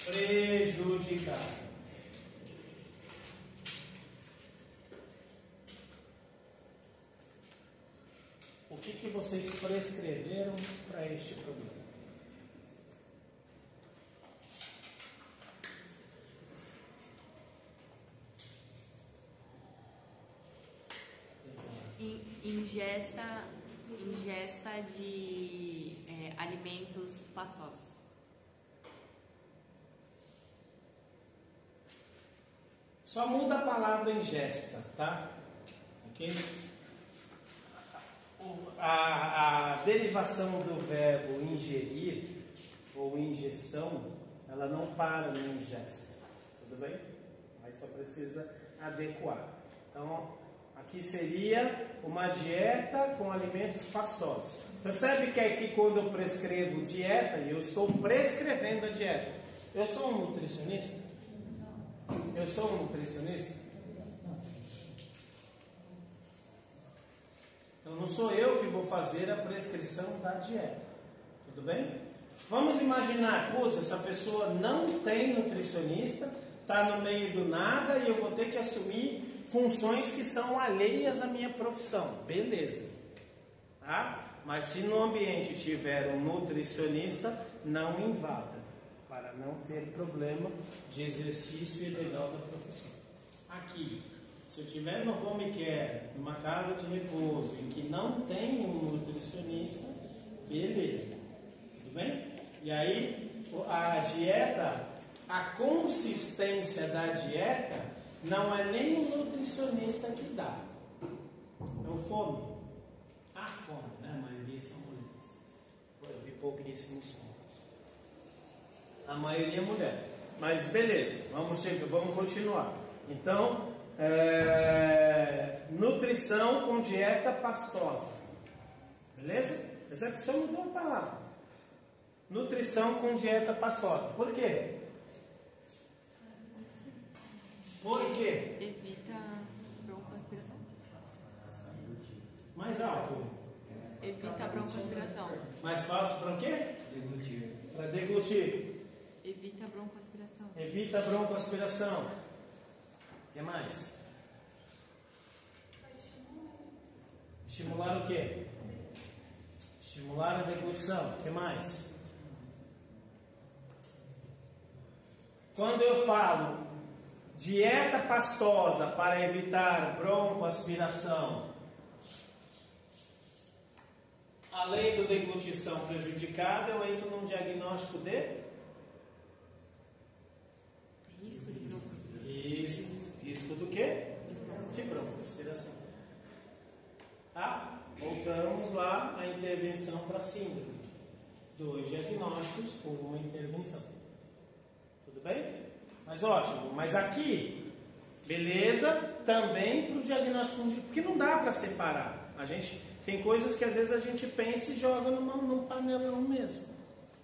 [SPEAKER 1] prejudicada. O que vocês prescreveram para este problema?
[SPEAKER 2] Ingesta de alimentos pastosos.
[SPEAKER 1] Só muda a palavra ingesta, tá? Ok? A derivação do verbo ingerir ou ingestão, ela não para no ingesta, tudo bem? Aí só precisa adequar. Então, aqui seria uma dieta com alimentos pastosos. Percebe que aqui quando eu prescrevo dieta, eu estou prescrevendo a dieta. Eu sou um nutricionista? Eu sou um nutricionista? Então não sou eu que vou fazer a prescrição da dieta. Tudo bem? Vamos imaginar, putz, essa pessoa não tem nutricionista, está no meio do nada e eu vou ter que assumir funções que são alheias à minha profissão. Beleza. Tá? Mas se no ambiente tiver um nutricionista, não invada, para não ter problema de exercício ilegal da profissão. Aqui, se eu estiver no home care, numa casa de repouso, em que não tem um nutricionista, beleza. Tudo bem? E aí, a dieta, a consistência da dieta, não é nem o nutricionista que dá. É o fome. A fome, né? A maioria são mulheres. Eu vi pouquíssimos pontos. A maioria é mulher. Mas beleza, vamos continuar. Então, nutrição com dieta pastosa. Beleza? Percebe que só mudou uma palavra. Nutrição com dieta pastosa. Por quê? Por quê?
[SPEAKER 5] Evita broncoaspiração.
[SPEAKER 1] Mais alto.
[SPEAKER 5] Evita broncoaspiração.
[SPEAKER 1] Mais fácil para o quê?
[SPEAKER 3] Deglutir.
[SPEAKER 1] Para deglutir.
[SPEAKER 5] Evita broncoaspiração.
[SPEAKER 1] Evita a broncoaspiração. O que mais? Estimular o quê? Estimular a deglutição. O que mais? Quando eu falo dieta pastosa para evitar broncoaspiração, além do deglutição prejudicada, eu entro num diagnóstico de
[SPEAKER 5] Risco de broncoaspiração.
[SPEAKER 1] Isso. Risco do quê? De broncoaspiração. Tá? Voltamos lá à intervenção para síndrome. 2 diagnósticos por uma intervenção. Tudo bem? Mas ótimo. Mas aqui, beleza, também para o diagnóstico, porque não dá para separar. A gente tem coisas que às vezes a gente pensa e joga num panelão mesmo.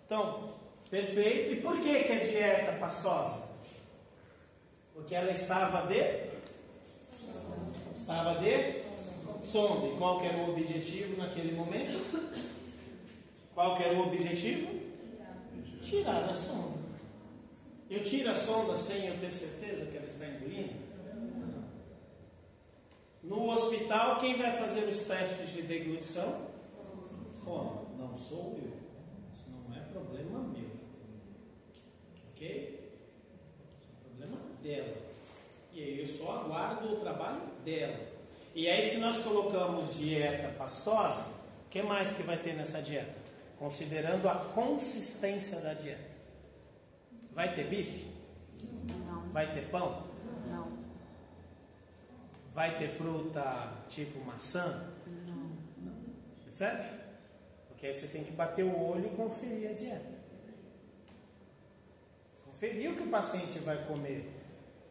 [SPEAKER 1] Então, perfeito. E por que é dieta pastosa? Porque ela estava de sonda. E qual que era o objetivo naquele momento? Qual que era o objetivo? Tirar a sonda. Eu tiro a sonda sem eu ter certeza que ela está engolindo? No hospital, quem vai fazer os testes de deglutição? Fono. Não sou eu. Isso não é problema meu. Ok? Isso é problema dela. E aí eu só aguardo o trabalho dela. E aí, se nós colocamos dieta pastosa, o que mais que vai ter nessa dieta? Considerando a consistência da dieta. Vai ter bife?
[SPEAKER 5] Não.
[SPEAKER 1] Vai ter pão?
[SPEAKER 5] Não.
[SPEAKER 1] Vai ter fruta tipo maçã?
[SPEAKER 5] Não.
[SPEAKER 1] Percebe? Porque aí você tem que bater o olho e conferir a dieta. Conferir o que o paciente vai comer.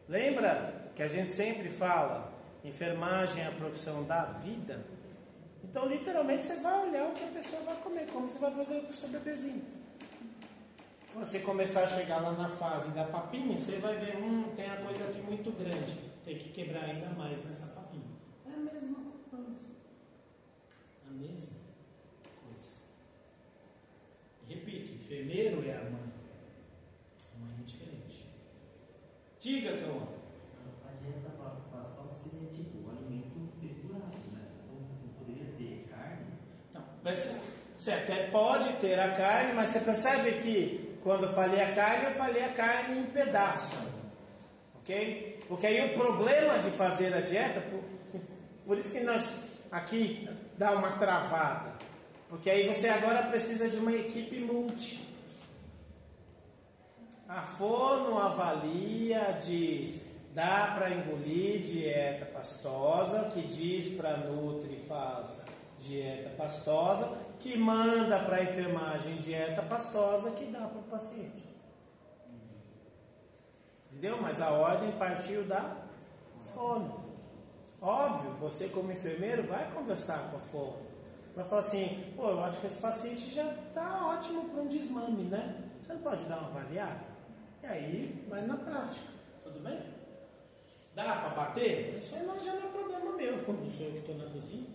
[SPEAKER 1] Lembra que a gente sempre fala, enfermagem é a profissão da vida? Então, literalmente, você vai olhar o que a pessoa vai comer, como você vai fazer com o seu bebezinho. Quando você começar a chegar lá na fase da papinha, você vai ver, tem a coisa aqui muito grande, tem que quebrar ainda mais nessa papinha. É a mesma coisa. A mesma coisa. E repito, enfermeiro é a mãe. A mãe é diferente. Diga, Cauã.
[SPEAKER 3] A dieta pastosa seria tipo um alimento triturado, né? Não poderia ter carne.
[SPEAKER 1] Não, você até pode ter a carne, mas você percebe que quando eu falei a carne, eu falei a carne em pedaço. Ok? Porque aí o problema de fazer a dieta, por isso que nós aqui dá uma travada. Porque aí você agora precisa de uma equipe multi. A fono avalia, diz, dá para engolir dieta pastosa, que diz para Nutri faça dieta pastosa, que manda para a enfermagem dieta pastosa, que dá para o paciente. Entendeu? Mas a ordem partiu da fono. Óbvio, você como enfermeiro vai conversar com a fono. Vai falar assim, eu acho que esse paciente já está ótimo para um desmame, né? Você não pode dar uma avaliada? E aí, vai na prática. Tudo bem? Dá para bater? Isso aí já não é problema meu. Não sou eu que estou na cozinha.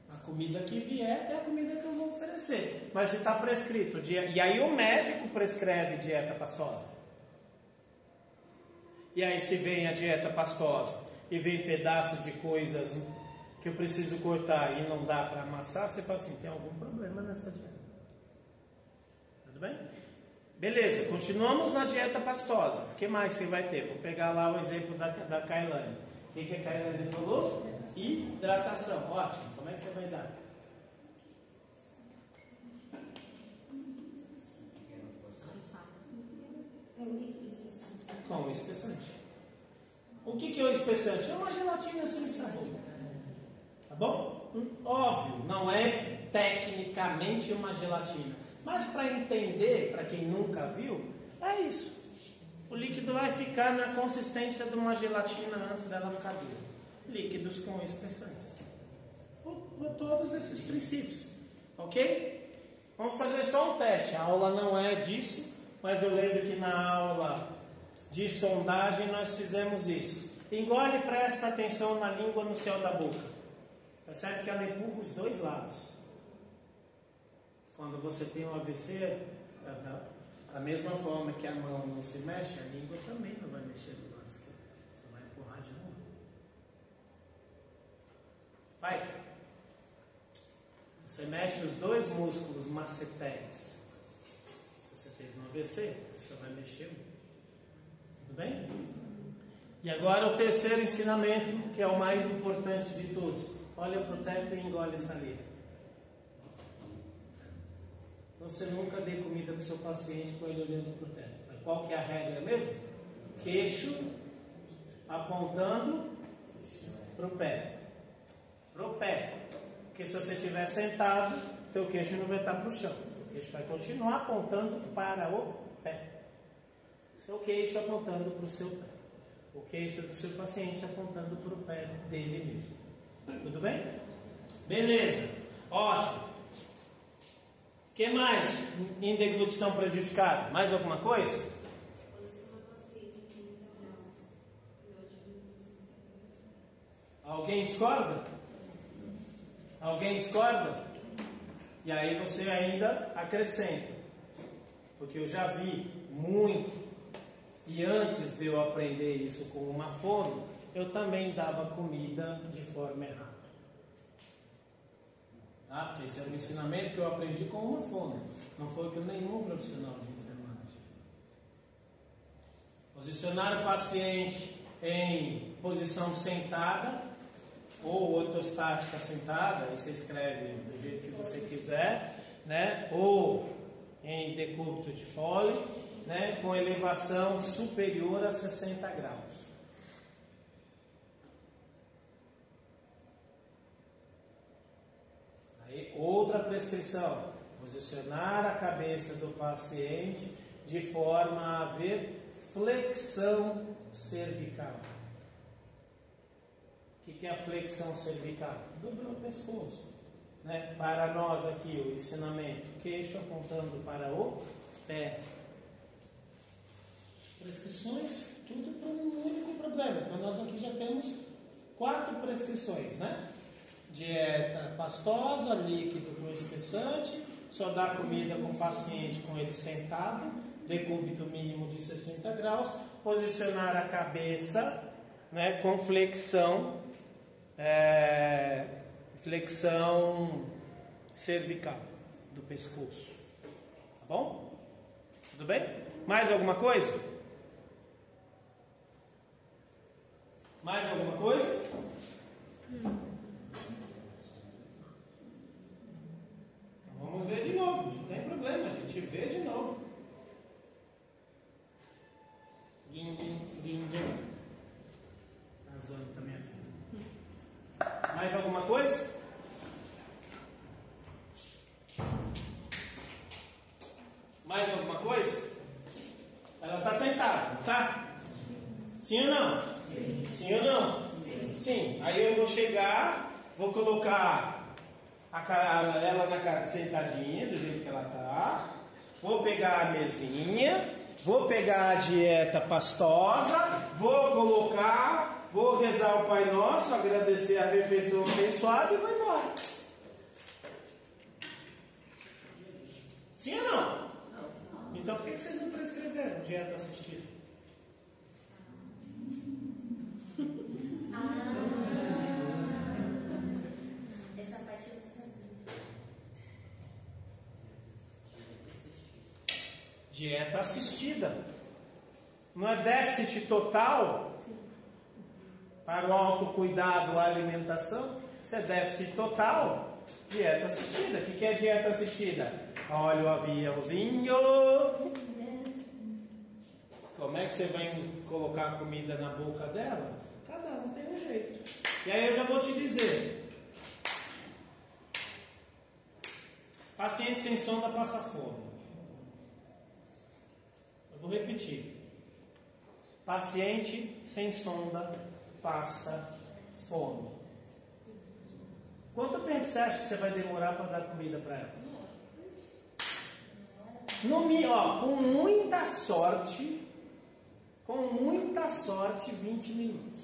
[SPEAKER 1] A comida que vier é a comida que eu vou oferecer. Mas se está prescrito, e aí o médico prescreve dieta pastosa. E aí se vem a dieta pastosa e vem pedaço de coisas que eu preciso cortar e não dá para amassar, você fala assim, tem algum problema nessa dieta. Tudo bem? Beleza, continuamos na dieta pastosa. O que mais você vai ter? Vou pegar lá o exemplo da Kailane. O que a Kailane falou? Hidratação. Ótimo. Como é que você vai dar? Com o espessante. O que é o espessante? É uma gelatina sem sabor. Tá bom? Óbvio, não é tecnicamente uma gelatina. Mas para entender, para quem nunca viu, é isso. O líquido vai ficar na consistência de uma gelatina antes dela ficar dura. Líquidos com espessantes. Por todos esses princípios. Ok? Vamos fazer só um teste. A aula não é disso, mas eu lembro que na aula de sondagem nós fizemos isso. Engole e presta atenção na língua no céu da boca. Percebe que ela empurra os dois lados. Quando você tem um AVC, da mesma forma que a mão não se mexe, a língua também não vai mexer do lado esquerdo. Você vai empurrar de novo. Vai. Você mexe os dois músculos masseteres. Se você teve um AVC, você vai mexer. Tudo bem? E agora o terceiro ensinamento, que é o mais importante de todos. Olha para o teto e engole a saliva. Então você nunca dê comida para o seu paciente com ele olhando para o teto. Qual que é a regra mesmo? Queixo apontando para o pé. Para o pé. Porque se você estiver sentado, teu queixo não vai estar para o chão. O queixo vai continuar apontando para o pé. Seu queixo apontando para o seu pé. O queixo do seu paciente apontando para o pé dele mesmo. Tudo bem? Beleza. Ótimo. O que mais em deglutição prejudicada? Mais alguma coisa? Alguém discorda? Alguém discorda? E aí você ainda acrescenta. Porque eu já vi muito. E antes de eu aprender isso com uma fono, eu também dava comida de forma errada. Tá? Porque esse é um ensinamento que eu aprendi com uma fono. Não foi com nenhum profissional de enfermagem. Posicionar o paciente em posição sentada ou ortostática sentada, aí você escreve do jeito que você quiser, né? Ou em decúbito de Foley, né? Com elevação superior a 60 graus. Aí, outra prescrição: posicionar a cabeça do paciente de forma a haver flexão cervical. O que é a flexão cervical? Dobrar o pescoço, né? Para nós aqui o ensinamento: queixo apontando para o pé. Prescrições, tudo para um único problema. Então nós aqui já temos 4 prescrições, né? Dieta pastosa, líquido com espessante, só dá comida com o paciente com ele sentado, decúbito mínimo de 60 graus, posicionar a cabeça, né, com flexão cervical do pescoço. Tá bom? Tudo bem? Mais alguma coisa? Mais alguma coisa? Então vamos ver de novo. Não tem problema, a gente vê de novo. A zona também é. Mais alguma coisa? Mais alguma coisa? Ela está sentada, tá? Sim ou não? Sim ou não? Sim. Aí eu vou chegar, vou colocar ela sentadinha, do jeito que ela está. Vou pegar a mesinha, vou pegar a dieta pastosa, vou colocar, vou rezar o Pai Nosso, agradecer a refeição abençoada e vou embora. Sim ou não? Então por que vocês não prescreveram dieta assistida?
[SPEAKER 2] Essa parte eu não sabia.
[SPEAKER 1] Dieta assistida. Não é déficit total para o autocuidado, a alimentação. Isso é déficit total. Dieta assistida. O que é dieta assistida? Olha o aviãozinho. Como é que você vai colocar a comida na boca dela? Cada um tem um jeito. E aí eu já vou te dizer. Paciente sem sonda passa fome. Eu vou repetir. Paciente sem sonda passa fome. Quanto tempo você acha que você vai demorar para dar comida para ela? Com muita sorte, 20 minutos.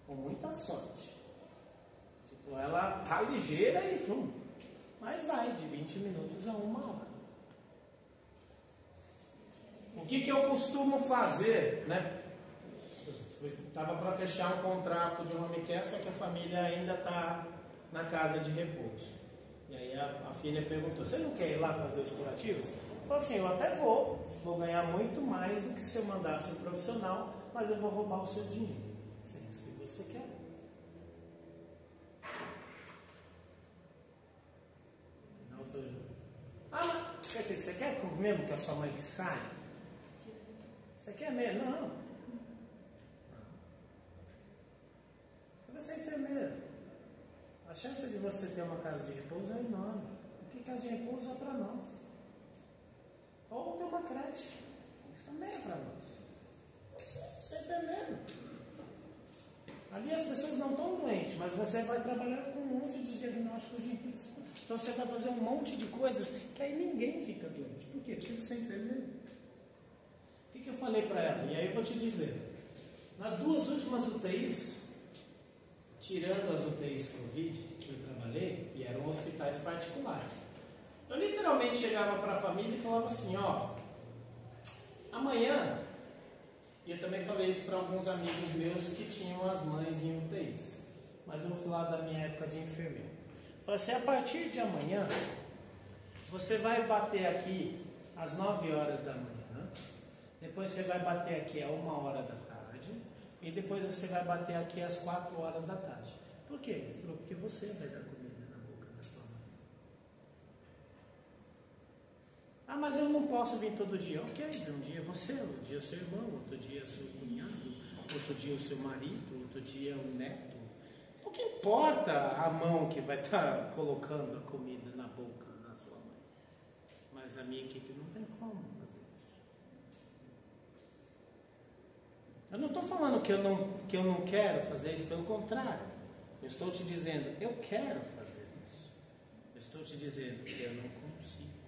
[SPEAKER 1] Com muita sorte. Tipo, ela tá ligeira e mas vai de 20 minutos a 1 hora. O que eu costumo fazer, né? Estava para fechar um contrato de home care, só que a família ainda está na casa de repouso. E aí a filha perguntou: você não quer ir lá fazer os curativos? Eu falei assim: eu até vou ganhar muito mais do que se eu mandasse um profissional, mas eu vou roubar o seu dinheiro. Se é isso que você quer. Não estou jogando. Você quer mesmo que a sua mãe que saia? Você quer mesmo? Não. Você é enfermeira. A chance de você ter uma casa de repouso é enorme. Porque casa de repouso é para nós. Ou ter uma creche. Também é para nós. Você é enfermeiro. Ali as pessoas não estão doentes, mas você vai trabalhar com um monte de diagnósticos de risco. Então você vai fazer um monte de coisas que aí ninguém fica doente. Por quê? Porque você é enfermeiro. O que eu falei para ela? E aí eu vou te dizer. Nas 2 últimas UTIs, tirando as UTIs Covid que eu trabalhei, e eram hospitais particulares, eu literalmente chegava para a família e falava assim: amanhã, e eu também falei isso para alguns amigos meus que tinham as mães em UTIs, mas eu vou falar da minha época de enfermeiro. Eu falei assim: a partir de amanhã, você vai bater aqui às 9 horas da manhã, depois você vai bater aqui a 1 hora da tarde, e depois você vai bater aqui às 4 horas da tarde. Por quê? Ele falou: porque você vai dar comida na boca da sua mãe. Mas eu não posso vir todo dia. Ok, um dia você, outro dia o seu irmão, outro dia o seu cunhado, outro dia o seu marido, outro dia o neto. O que importa a mão que vai estar colocando a comida na boca da sua mãe? Mas a minha equipe não tem como fazer isso. Eu não estou falando que eu não quero fazer isso, pelo contrário. Eu estou te dizendo: eu quero fazer isso. Eu estou te dizendo que eu não consigo.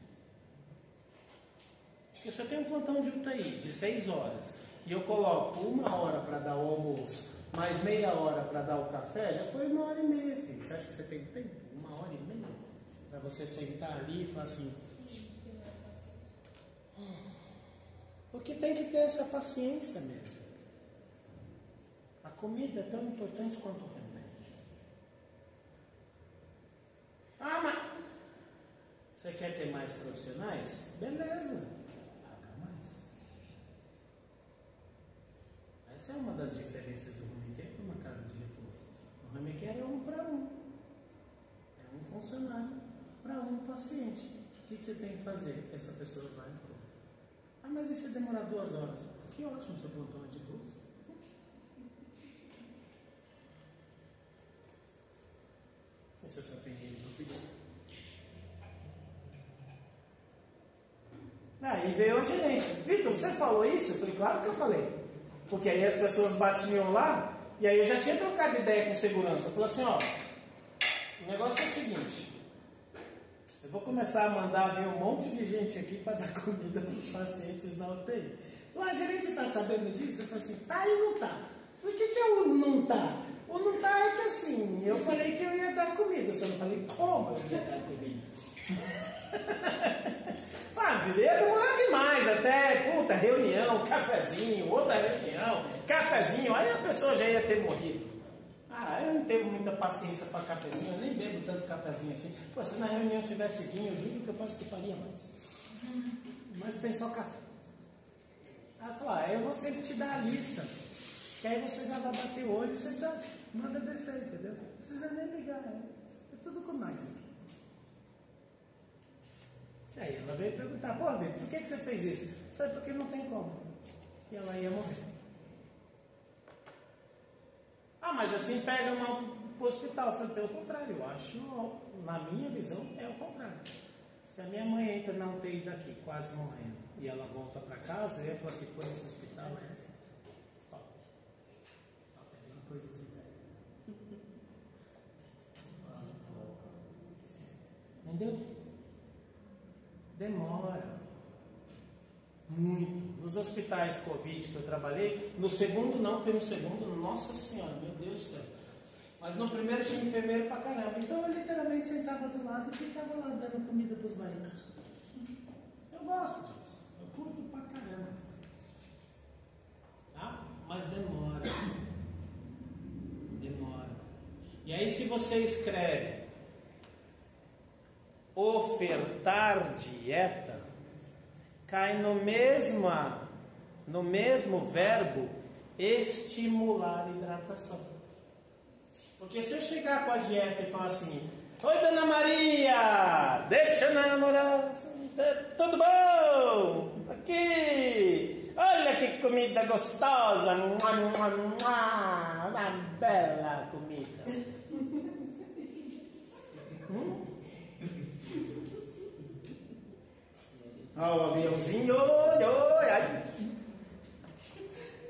[SPEAKER 1] Porque se eu tenho um plantão de UTI de 6 horas e eu coloco 1 hora para dar o almoço, mais meia hora para dar o café, já foi 1h30, filho. Você acha que você tem tempo? 1h30 para você sentar ali e falar assim. Porque tem que ter essa paciência mesmo. A comida é tão importante quanto o remédio. Mas você quer ter mais profissionais? Beleza, paga mais. Essa é uma das diferenças do home care para uma casa de repouso. O home care é 1 para 1. É um funcionário para um paciente. O que você tem que fazer? Essa pessoa vai e come. Mas e se demorar 2 horas? Que ótimo, seu plantão é de 12. Você só tem dinheiro para pedir. Aí veio a gerente: Vitor, você falou isso? Eu falei: claro que eu falei. Porque aí as pessoas batiam lá, e aí eu já tinha trocado ideia com segurança. Eu falei assim: o negócio é o seguinte, eu vou começar a mandar vir um monte de gente aqui para dar comida para os pacientes na UTI. Eu falei: a gerente está sabendo disso? Eu falei assim: tá e não tá. Eu falei: o que é o não tá? O não tá é que assim, eu falei que eu ia dar comida, eu só não falei como eu ia dar comida. Ia demorar demais até, reunião, cafezinho, outra reunião, cafezinho, aí a pessoa já ia ter morrido. Eu não tenho muita paciência para cafezinho, eu nem bebo tanto cafezinho assim. Se na reunião tivesse vinho, eu juro que eu participaria mais. Mas tem só café. Aí ela falou: eu vou sempre te dar a lista, que aí você já vai bater o olho e você já manda descer, entendeu? Não precisa nem ligar, é tudo com nós aqui. Aí ela veio perguntar: Vitor, por que você fez isso? Eu falei: porque não tem como. E ela ia morrer. Mas assim pega mal para o hospital. Eu falei: pelo contrário, eu acho, na minha visão, é o contrário. Se a minha mãe entra na UTI daqui, quase morrendo, e ela volta para casa, eu ia falar assim, pô, esse hospital é top. Top, é bem coisa de velho. Entendeu? Demora. Muito. Nos hospitais Covid que eu trabalhei, no segundo não, porque no segundo, nossa senhora, meu Deus do céu. Mas no primeiro tinha enfermeiro pra caramba. Então eu literalmente sentava do lado e ficava lá dando comida pros maridos. Eu gosto disso. Eu curto pra caramba. Tá? Mas demora. Demora. E aí se você escreve ofertar dieta, cai no mesmo verbo estimular hidratação. Porque se eu chegar com a dieta e falar assim, oi Dona Maria, deixa eu namorar, tudo bom? Aqui, olha que comida gostosa, uma bela comida. Olha o aviãozinho, ai.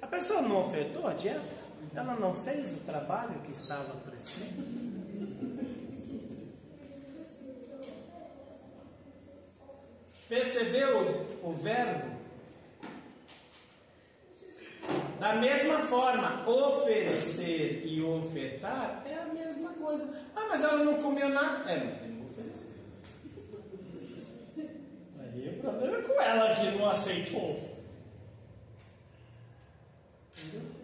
[SPEAKER 1] A pessoa não ofertou a dieta? Ela não fez o trabalho que estava prescrito? Percebeu o verbo? Da mesma forma, oferecer e ofertar é a mesma coisa. Ah, mas ela não comeu nada. É, mas ele ofereceu. Aí o problema é com ela que não aceitou. Entendeu?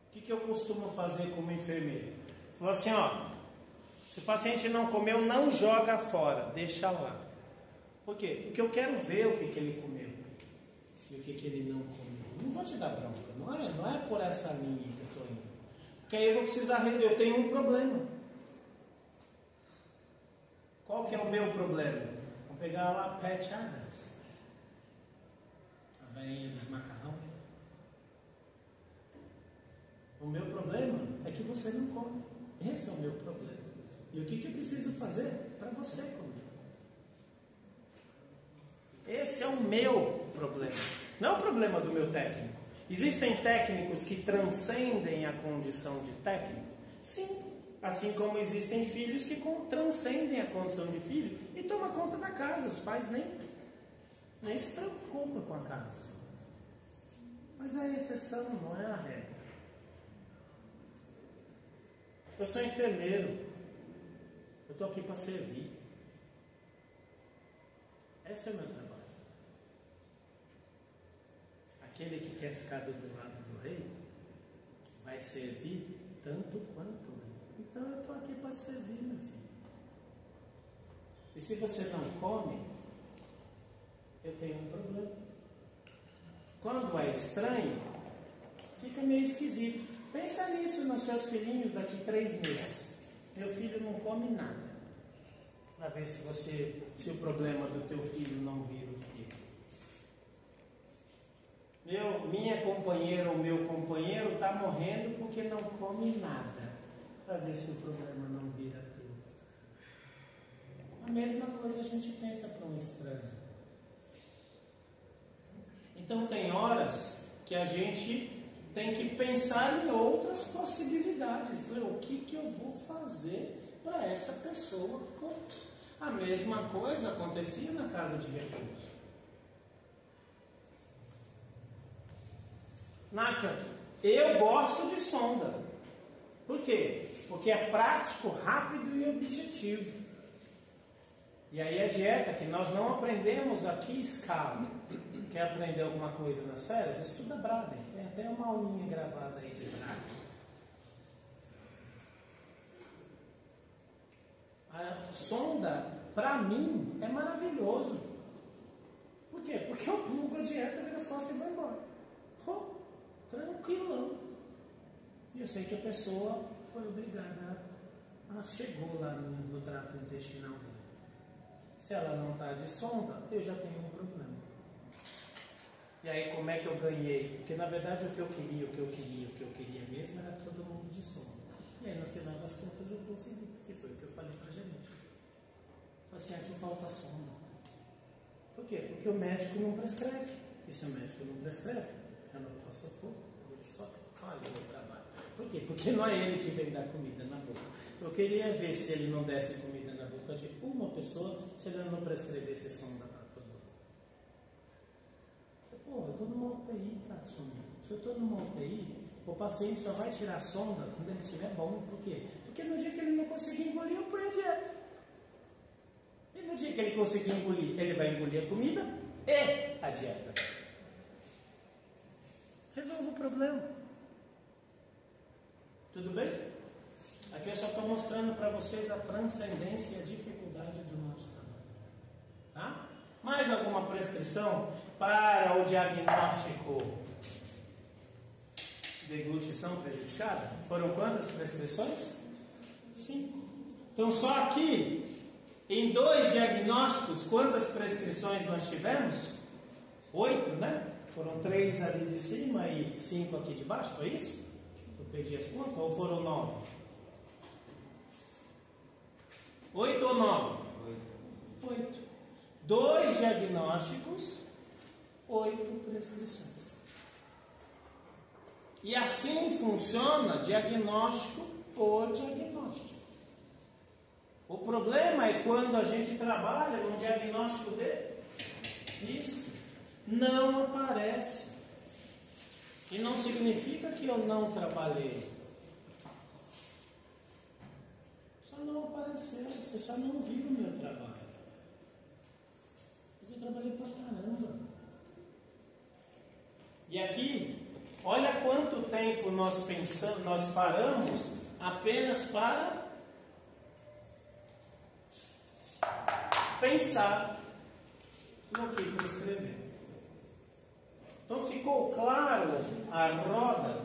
[SPEAKER 1] O que eu costumo fazer como enfermeiro? Falou assim, ó, se o paciente não comeu, não joga fora, deixa lá. Por quê? Porque eu quero ver o que ele comeu e o que ele não comeu. Não vou te dar bronca, não é por essa linha que eu estou indo. Porque aí eu vou precisar, eu tenho um problema. Qual que é o meu problema? Vamos pegar lá Pat Adams, a velhinha dos macarrão. O meu problema é que você não come. Esse é o meu problema. E o que eu preciso fazer para você comer? Esse é o meu problema. Não é o problema do meu técnico. Existem técnicos que transcendem a condição de técnico? Sim. Assim como existem filhos que transcendem a condição de filho e tomam conta da casa. Os pais nem se preocupam com a casa. Mas é a exceção, não é a regra. Eu sou enfermeiro. Eu estou aqui para servir. Esse é o meu trabalho. Aquele que quer ficar do lado do rei vai servir tanto quanto o rei. Então eu estou aqui para servir, meu filho. E se você não come, eu tenho um problema. Quando é estranho, fica meio esquisito. Pensa nisso nos seus filhinhos daqui 3 meses. Meu filho não come nada. Para ver se o problema do teu filho não vira o teu. Minha companheira ou meu companheiro está morrendo porque não come nada. Para ver se o problema não vira teu. A mesma coisa a gente pensa para um estranho. Então tem horas que a gente tem que pensar em outras possibilidades. O que eu vou fazer para essa pessoa comer? A mesma coisa acontecia na casa de repouso. Nácar, eu gosto de sonda. Por quê? Porque é prático, rápido e objetivo. E aí a dieta que nós não aprendemos aqui escala. Quer aprender alguma coisa nas férias? Estuda Braden. Tem até uma aulinha gravada aí de Braden. A sonda, para mim, é maravilhoso. Por quê? Porque eu plugo a dieta, viro as costas e vou embora. Tranquilão. E eu sei que a pessoa foi obrigada chegou lá no trato intestinal dela. Se ela não está de sonda, eu já tenho um problema. E aí como é que eu ganhei? Porque na verdade o que eu queria mesmo era todo mundo de sonda. E aí no final das contas eu consegui, que foi o que eu falei para a gerente. Assim, aqui falta sonda. Por quê? Porque o médico não prescreve. E se o médico não prescreve, eu não posso pôr. Ele só atrapalha o meu trabalho. Por quê? Porque não é ele que vem dar comida na boca. Eu queria ver se ele não desse comida na boca de uma pessoa, se ele não prescrevesse sonda para todo mundo. Pô, eu estou numa UTI, cara, sonda. Se eu estou numa UTI, o paciente só vai tirar a sonda quando ele estiver bom. Por quê? Porque no dia que ele não conseguir engolir, eu ponho a dieta. E no dia que ele conseguir engolir, ele vai engolir a comida e a dieta. Resolve o problema. Tudo bem? Aqui eu só estou mostrando para vocês a transcendência e a dificuldade do nosso trabalho. Tá? Mais alguma prescrição para o diagnóstico de deglutição prejudicada? Foram quantas prescrições? 5. Então só aqui, em 2 diagnósticos, quantas prescrições nós tivemos? 8, né? Foram 3 ali de cima e 5 aqui de baixo, foi isso? Eu perdi as contas, ou foram 9? 8 ou 9? 8. 2 diagnósticos, 8 prescrições. E assim funciona diagnóstico por diagnóstico. O problema é quando a gente trabalha no diagnóstico de risco. Não aparece. E não significa que eu não trabalhei. Só não apareceu. Você só não viu o meu trabalho. Mas eu trabalhei pra caramba. E aqui, olha quanto tempo nós paramos apenas para pensar no que prescrever. Então ficou claro a roda?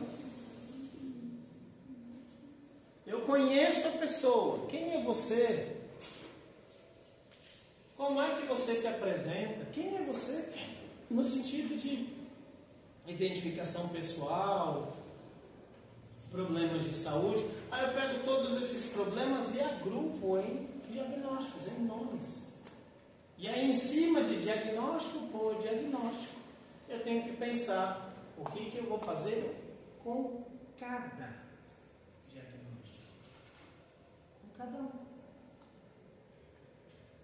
[SPEAKER 1] Eu conheço a pessoa. Quem é você? Como é que você se apresenta? Quem é você? No sentido de identificação pessoal, problemas de saúde. Aí eu pego todos esses problemas e agrupo em diagnósticos, em nomes. E aí em cima de diagnóstico por diagnóstico, eu tenho que pensar o que eu vou fazer com cada diagnóstico. Com cada um.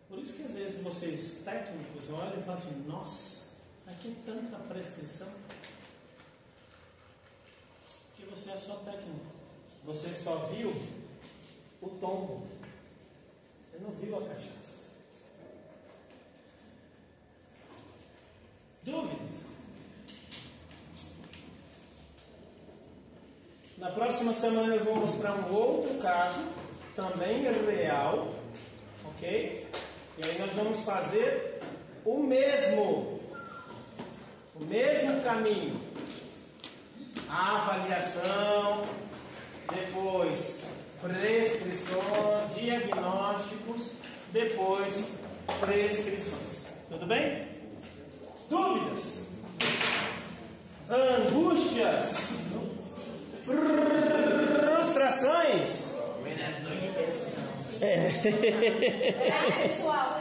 [SPEAKER 1] Por isso que às vezes vocês técnicos olham e falam assim, nossa, aqui é tanta prescrição. Que você é só técnico. Você só viu o tombo. Você não viu a cachaça. Dúvidas? Na próxima semana eu vou mostrar um outro caso, também real, ok? E aí nós vamos fazer o mesmo caminho. A avaliação, depois prescrições, diagnósticos, depois prescrições. Tudo bem? Dúvidas? Angústias? Frustrações?
[SPEAKER 4] Pessoal,